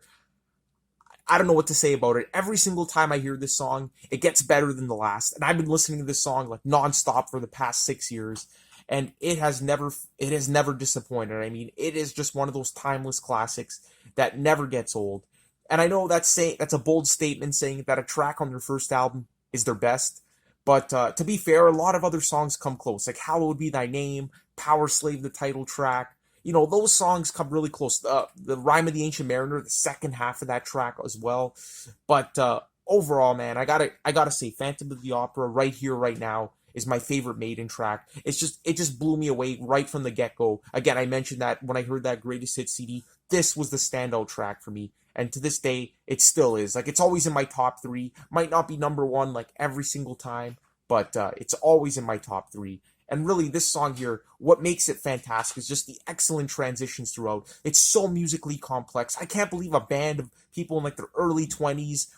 I don't know what to say about it. Every single time I hear this song, it gets better than the last. And I've been listening to this song like nonstop for the past 6 years. And it has never disappointed. I mean, it is just one of those timeless classics that never gets old. And I know that's a bold statement, saying that a track on their first album is their best. But to be fair, a lot of other songs come close. Like Hallowed Be Thy Name, Power Slave, the title track, those songs come really close. The Rhyme of the Ancient Mariner, the second half of that track as well. But overall, man, I gotta say, Phantom of the Opera, right here, right now, is my favorite Maiden track. It just blew me away right from the get-go. Again, I mentioned that when I heard that Greatest Hits CD, this was the standout track for me. And to this day, it still is. Like, it's always in my top 3. Might not be number 1, like, every single time, but it's always in my top 3. And really, this song here, what makes it fantastic is just the excellent transitions throughout. It's so musically complex. I can't believe a band of people in like their early 20s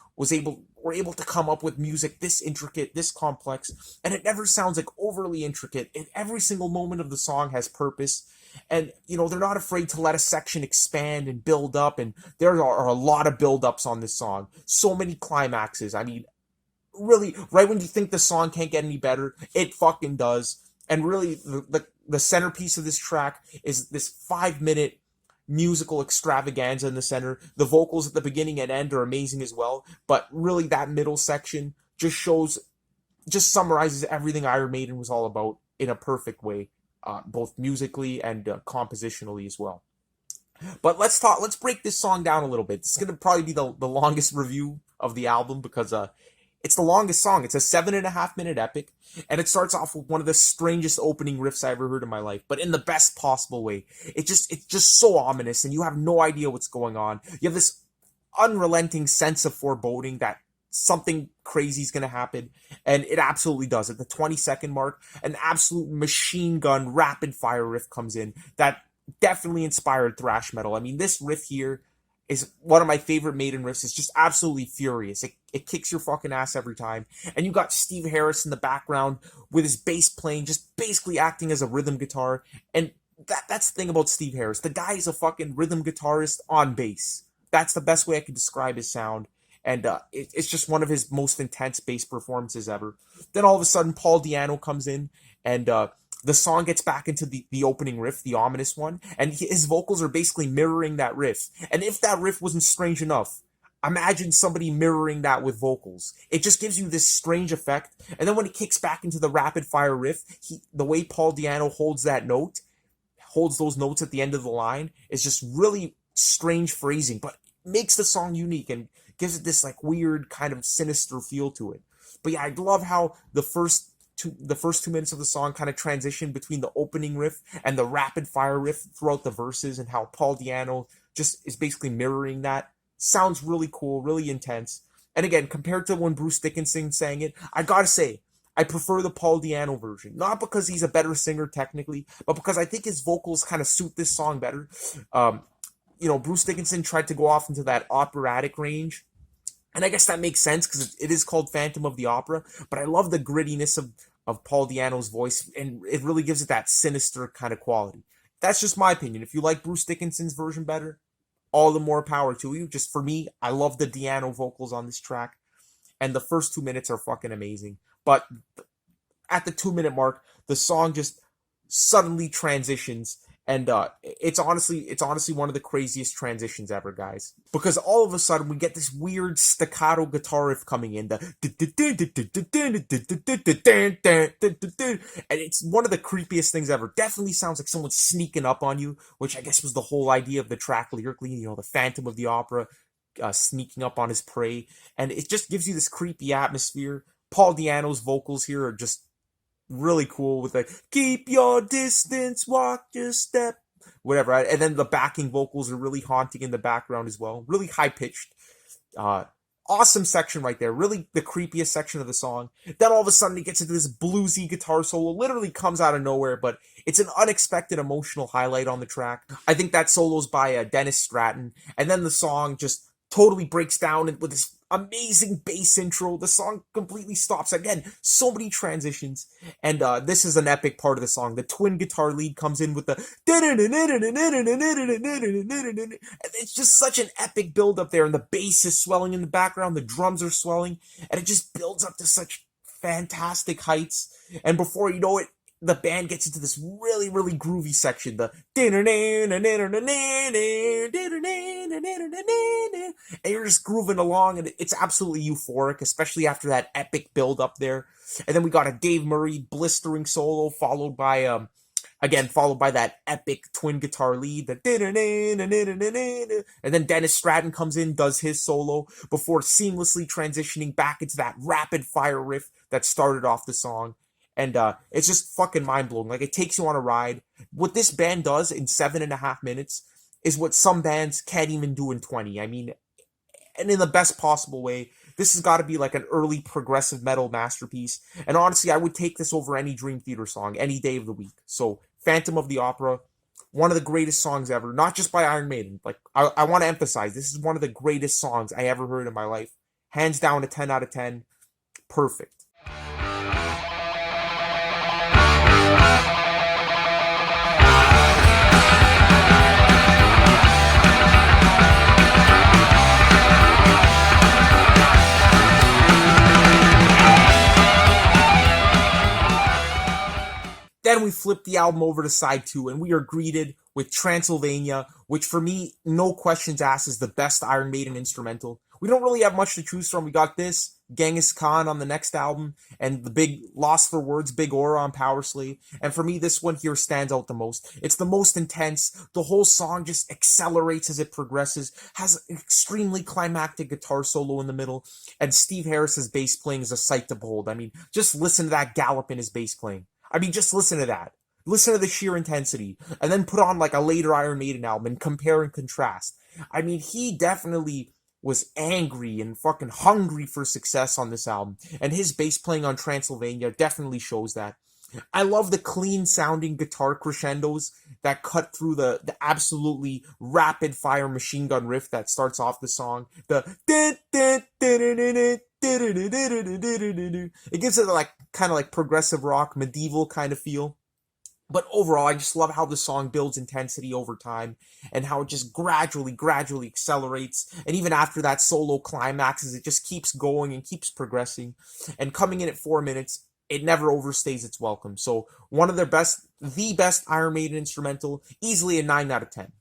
were able to come up with music this intricate, this complex, and it never sounds like overly intricate. And every single moment of the song has purpose. And they're not afraid to let a section expand and build up, and there are a lot of build-ups on this song. So many climaxes. I mean, really, right when you think the song can't get any better, it fucking does. And really, the centerpiece of this track is this 5-minute musical extravaganza in the center. The vocals at the beginning and end are amazing as well. But really, that middle section just summarizes everything Iron Maiden was all about in a perfect way, both musically and compositionally as well. But let's break this song down a little bit. It's going to probably be the longest review of the album because it's the longest song. It's a 7.5-minute epic, and it starts off with one of the strangest opening riffs I ever heard in my life, but in the best possible way. It's just so ominous, and you have no idea what's going on. You have this unrelenting sense of foreboding that something crazy is going to happen, and it absolutely does. At the 20-second mark, an absolute machine gun rapid fire riff comes in that definitely inspired thrash metal. I mean, this riff here is one of my favorite Maiden riffs. It's just absolutely furious. It kicks your fucking ass every time. And you got Steve Harris in the background with his bass playing, just basically acting as a rhythm guitar. And that's the thing about Steve Harris. The guy is a fucking rhythm guitarist on bass. That's the best way I can describe his sound. And it's just one of his most intense bass performances ever. Then all of a sudden, Paul Di'Anno comes in, and the song gets back into the opening riff, the ominous one, and his vocals are basically mirroring that riff. And if that riff wasn't strange enough, imagine somebody mirroring that with vocals. It just gives you this strange effect. And then when it kicks back into the rapid fire riff, the way Paul Di'Anno holds those notes at the end of the line is just really strange phrasing, but makes the song unique and gives it this like weird kind of sinister feel to it. But yeah, I love how the first 2 minutes of the song kind of transition between the opening riff and the rapid fire riff throughout the verses, and how Paul Di'Anno just is basically mirroring that. Sounds really cool, really intense. And again, compared to when Bruce Dickinson sang it, I gotta say, I prefer the Paul Di'Anno version. Not because he's a better singer technically, but because I think his vocals kind of suit this song better. Bruce Dickinson tried to go off into that operatic range, and I guess that makes sense because it is called Phantom of the Opera, but I love the grittiness of Paul Di'Anno's voice, and it really gives it that sinister kind of quality. That's just my opinion. If you like Bruce Dickinson's version better, all the more power to you. Just for me, I love the Di'Anno vocals on this track, and the first 2 minutes are fucking amazing. But at the 2-minute mark, the song just suddenly transitions, and it's honestly one of the craziest transitions ever, guys. Because all of a sudden we get this weird staccato guitar riff coming in, and it's one of the creepiest things ever. Definitely sounds like someone's sneaking up on you, which I guess was the whole idea of the track lyrically. The Phantom of the Opera sneaking up on his prey, and it just gives you this creepy atmosphere. Paul Di'Anno's vocals here are just really cool with like, keep your distance, walk your step, whatever. And then the backing vocals are really haunting in the background as well. Really high-pitched. Awesome section right there. Really the creepiest section of the song. Then all of a sudden it gets into this bluesy guitar solo. Literally comes out of nowhere, but it's an unexpected emotional highlight on the track. I think that solo's by Dennis Stratton. And then the song just totally breaks down with this amazing bass intro. The song completely stops. Again, so many transitions. And this is an epic part of the song. The twin guitar lead comes in with the and it's just such an epic build up there. And the bass is swelling in the background. The drums are swelling. And it just builds up to such fantastic heights. And before you know it, the band gets into this really, really groovy section. And you're just grooving along, and it's absolutely euphoric, especially after that epic build up there. And then we got a Dave Murray blistering solo, followed by Again, followed by that epic twin guitar lead, and then Dennis Stratton comes in, does his solo, before seamlessly transitioning back into that rapid fire riff that started off the song. And it's just fucking mind-blowing. Like, it takes you on a ride. What this band does in 7.5 minutes is what some bands can't even do in 20. I mean, and in the best possible way. This has got to be like an early progressive metal masterpiece. And honestly, I would take this over any Dream Theater song any day of the week. So, Phantom of the Opera, one of the greatest songs ever, not just by Iron Maiden. Like, I want to emphasize, this is one of the greatest songs I ever heard in my life. Hands down a 10 out of 10. Perfect. Then we flip the album over to side 2, and we are greeted with Transylvania, which for me, no questions asked, is the best Iron Maiden instrumental. We don't really have much to choose from. We got this, Genghis Khan on the next album, and the big Lost for Words, Big Aura on Power Slave. And for me, this one here stands out the most. It's the most intense. The whole song just accelerates as it progresses, has an extremely climactic guitar solo in the middle, and Steve Harris's bass playing is a sight to behold. I mean, just listen to that gallop in his bass playing. I mean, just listen to that. Listen to the sheer intensity. And then put on like a later Iron Maiden album and compare and contrast. I mean, he definitely was angry and fucking hungry for success on this album. And his bass playing on Transylvania definitely shows that. I love the clean sounding guitar crescendos that cut through the absolutely rapid fire machine gun riff that starts off the song. It gives it like kind of like progressive rock, medieval kind of feel. But overall, I just love how the song builds intensity over time and how it just gradually accelerates. And even after that solo climaxes, it just keeps going and keeps progressing. And coming in at 4 minutes, it never overstays its welcome. So one of their best, the best Iron Maiden instrumental, easily a 9 out of 10.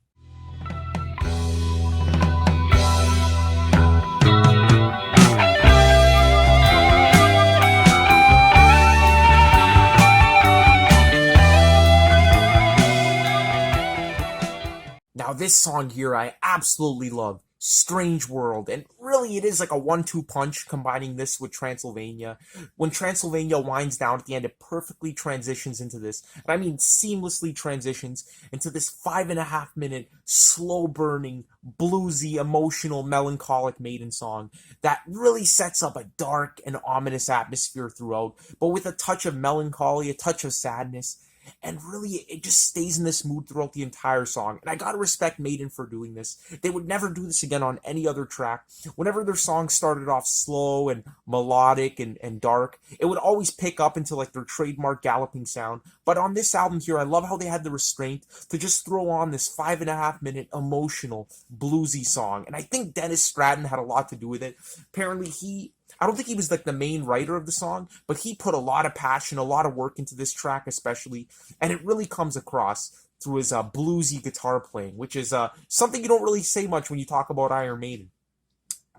Now this song here I absolutely love, Strange World, and really it is like a 1-2 punch combining this with Transylvania. When Transylvania winds down at the end, it perfectly transitions into this, and I mean seamlessly transitions into this 5.5 minute, slow burning, bluesy, emotional, melancholic Maiden song that really sets up a dark and ominous atmosphere throughout, but with a touch of melancholy, a touch of sadness. And really, it just stays in this mood throughout the entire song. And I gotta respect Maiden for doing this. They would never do this again on any other track. Whenever their songs started off slow and melodic and dark, it would always pick up into like their trademark galloping sound. But on this album here, I love how they had the restraint to just throw on this 5.5 minute emotional, bluesy song. And I think Dennis Stratton had a lot to do with it. Apparently, I don't think he was like the main writer of the song, but he put a lot of passion, a lot of work into this track especially, and it really comes across through his bluesy guitar playing, which is something you don't really say much when you talk about Iron Maiden.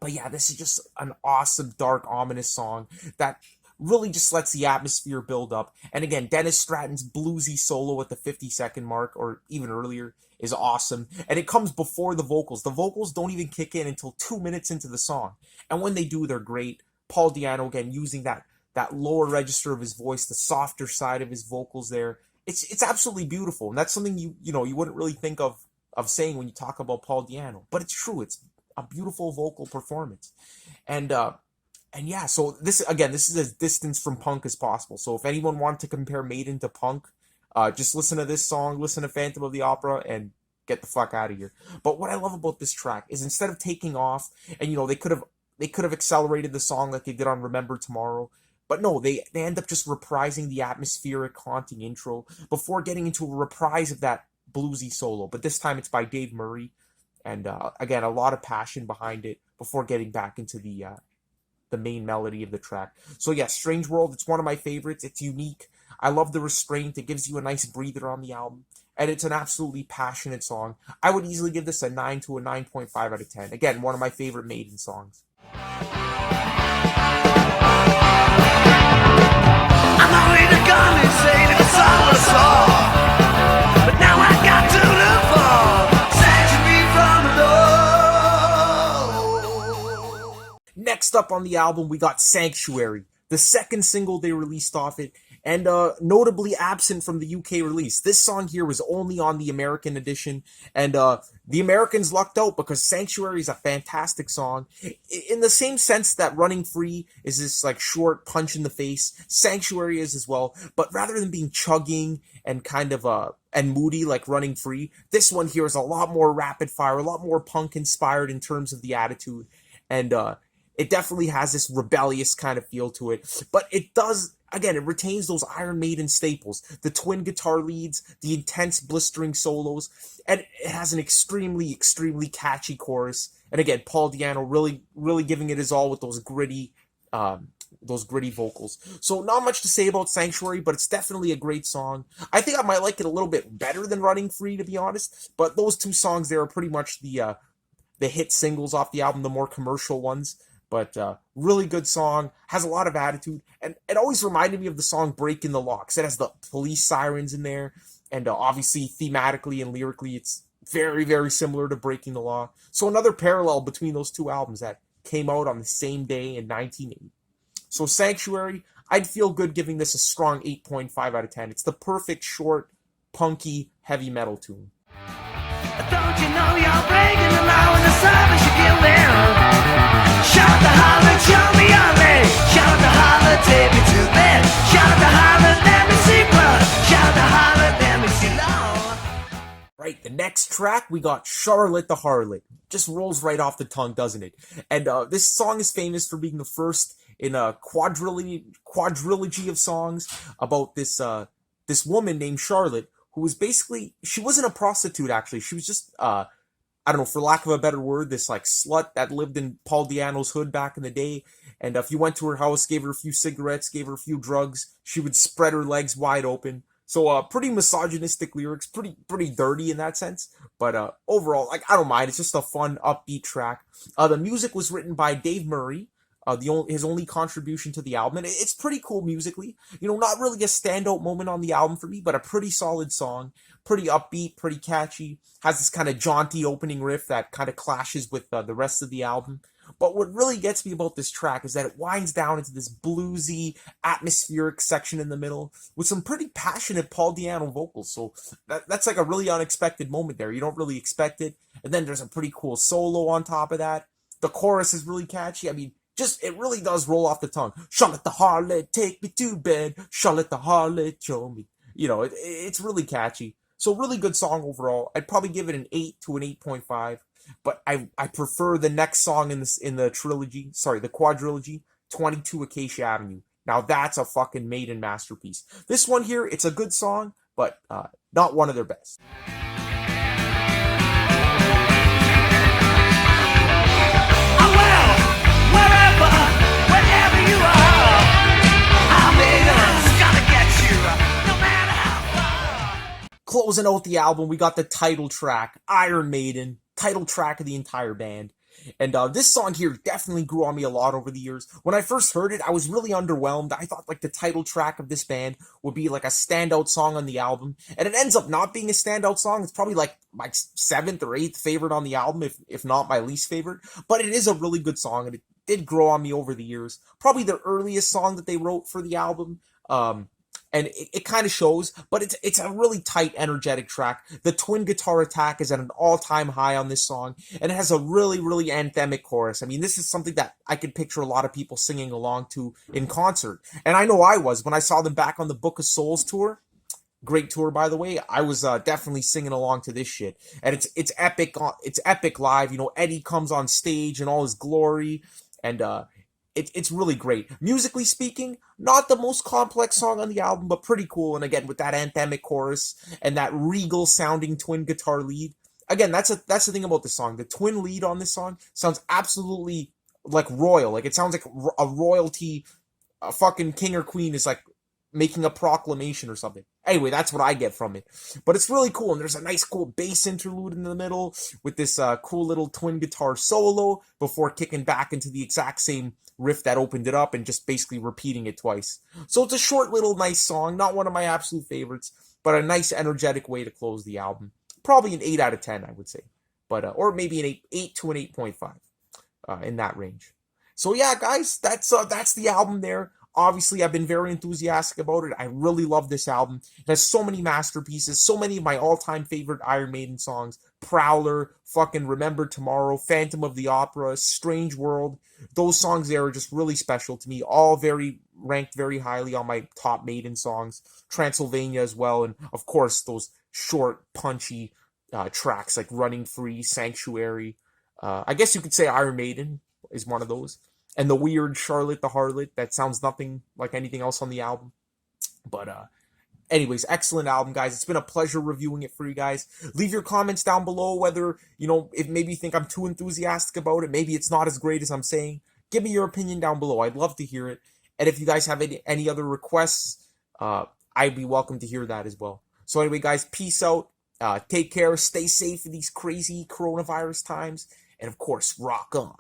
But yeah, this is just an awesome, dark, ominous song that really just lets the atmosphere build up. And again, Dennis Stratton's bluesy solo at the 50-second mark, or even earlier, is awesome. And it comes before the vocals. The vocals don't even kick in until 2 minutes into the song. And when they do, they're great. Paul Di'Anno, again, using that lower register of his voice, the softer side of his vocals there. It's absolutely beautiful. And that's something you wouldn't really think of saying when you talk about Paul Di'Anno. But it's true. It's a beautiful vocal performance. And yeah, so this is as distance from punk as possible. So if anyone wanted to compare Maiden to punk, just listen to this song, listen to Phantom of the Opera, and get the fuck out of here. But what I love about this track is instead of taking off, and they could have accelerated the song like they did on Remember Tomorrow, but no, they end up just reprising the atmospheric, haunting intro before getting into a reprise of that bluesy solo. But this time it's by Dave Murray, and again, a lot of passion behind it before getting back into the main melody of the track. So yeah, Strange World, it's one of my favorites. It's unique. I love the restraint. It gives you a nice breather on the album. And it's an absolutely passionate song. I would easily give this a 9 to a 9.5 out of 10. Again, one of my favorite Maiden songs. I'm not ready to come and say that it's all I saw. up on the album, we got Sanctuary, the second single they released off it, and notably absent from the UK release. This song here was only on the American edition, and the Americans lucked out because Sanctuary is a fantastic song. In the same sense that Running Free is this like short punch in the face, Sanctuary is as well, but rather than being chugging and kind of and moody like Running Free, this one here is a lot more rapid fire, a lot more punk inspired in terms of the attitude, and it definitely has this rebellious kind of feel to it, but it does, again, it retains those Iron Maiden staples, the twin guitar leads, the intense blistering solos, and it has an extremely, extremely catchy chorus. And again, Paul Di'Anno really giving it his all with those gritty vocals. So not much to say about Sanctuary, but it's definitely a great song. I think I might like it a little bit better than Running Free, to be honest, but those two songs there are pretty much the hit singles off the album, the more commercial ones. But really good song, has a lot of attitude, and it always reminded me of the song Breaking the Law, because it has the police sirens in there, and obviously thematically and lyrically it's very, very similar to Breaking the Law. So another parallel between those two albums that came out on the same day in 1980. So Sanctuary, I'd feel good giving this a strong 8.5 out of 10. It's the perfect short, punky, heavy metal tune. Don't you know you're breaking the law when the service you give them? Shout the holler, show me your leg. Shout the holler, take me to bed. Shout the holler, let me see blood. Shout the holler, let me see love. Right, the next track, we got Charlotte the Harlot. Just rolls right off the tongue, doesn't it? And this song is famous for being the first in a quadrilogy of songs about this woman named Charlotte, who was basically, she wasn't a prostitute actually, she was just, I don't know, for lack of a better word, this like slut that lived in Paul Di'Anno's hood back in the day, and if you went to her house, gave her a few cigarettes, gave her a few drugs, she would spread her legs wide open. So pretty misogynistic lyrics, pretty dirty in that sense, but overall, like, I don't mind, it's just a fun, upbeat track. The music was written by Dave Murray, his only contribution to the album, and it's pretty cool musically. You know, not really a standout moment on the album for me, but a pretty solid song, pretty upbeat, pretty catchy, has this kind of jaunty opening riff that kind of clashes with the rest of the album. But what really gets me about this track is that it winds down into this bluesy, atmospheric section in the middle with some pretty passionate Paul Di'Anno vocals. So that's like a really unexpected moment there. You don't really expect it. And then there's a pretty cool solo on top of that. The chorus is really catchy. I mean, just, it really does roll off the tongue. Charlotte the Harlot, take me to bed. Charlotte the Harlot, show me. You know, it's really catchy. So really good song overall. I'd probably give it an 8 to an 8.5. But I prefer the next song in the trilogy, sorry, the quadrilogy, 22 Acacia Avenue. Now that's a fucking Maiden masterpiece. This one here, it's a good song, but not one of their best. Closing out the album, we got the title track, Iron Maiden, title track of the entire band. And this song here definitely grew on me a lot over the years. When I first heard it, I was really underwhelmed. I thought like the title track of this band would be like a standout song on the album. And it ends up not being a standout song. It's probably like my 7th or 8th favorite on the album, if not my least favorite. But it is a really good song, and it did grow on me over the years. Probably the earliest song that they wrote for the album. And it kind of shows, but it's a really tight, energetic track. The twin guitar attack is at an all-time high on this song, and it has a really, really anthemic chorus. I mean, this is something that I could picture a lot of people singing along to in concert. And I know I was, when I saw them back on the Book of Souls tour. Great tour, by the way. I was definitely singing along to this shit. And it's epic. It's epic live. You know, Eddie comes on stage in all his glory, and it's really great. Musically speaking, not the most complex song on the album, but pretty cool. And again, with that anthemic chorus and that regal sounding twin guitar lead. Again, that's the thing about this song. The twin lead on this song sounds absolutely like royal. Like, it sounds like a royalty, a fucking king or queen is like making a proclamation or something. Anyway, that's what I get from it. But it's really cool, and there's a nice cool bass interlude in the middle with this cool little twin guitar solo before kicking back into the exact same riff that opened it up and just basically repeating it twice. So it's a short little nice song, not one of my absolute favorites, but a nice energetic way to close the album. Probably an 8 out of 10, I would say. But or maybe an 8 to an 8.5 in that range. So yeah, guys, that's the album there. Obviously, I've been very enthusiastic about it. I really love this album. It has so many masterpieces, so many of my all-time favorite Iron Maiden songs. Prowler, fucking Remember Tomorrow, Phantom of the Opera, Strange World. Those songs there are just really special to me. All very ranked very highly on my top Maiden songs. Transylvania as well, and of course those short, punchy tracks like Running Free, Sanctuary. I guess you could say Iron Maiden is one of those. And the weird Charlotte the Harlot that sounds nothing like anything else on the album. But anyways, excellent album, guys. It's been a pleasure reviewing it for you guys. Leave your comments down below whether, if maybe you think I'm too enthusiastic about it. Maybe it's not as great as I'm saying. Give me your opinion down below. I'd love to hear it. And if you guys have any other requests, I'd be welcome to hear that as well. So anyway, guys, peace out. Take care. Stay safe in these crazy coronavirus times. And of course, rock on.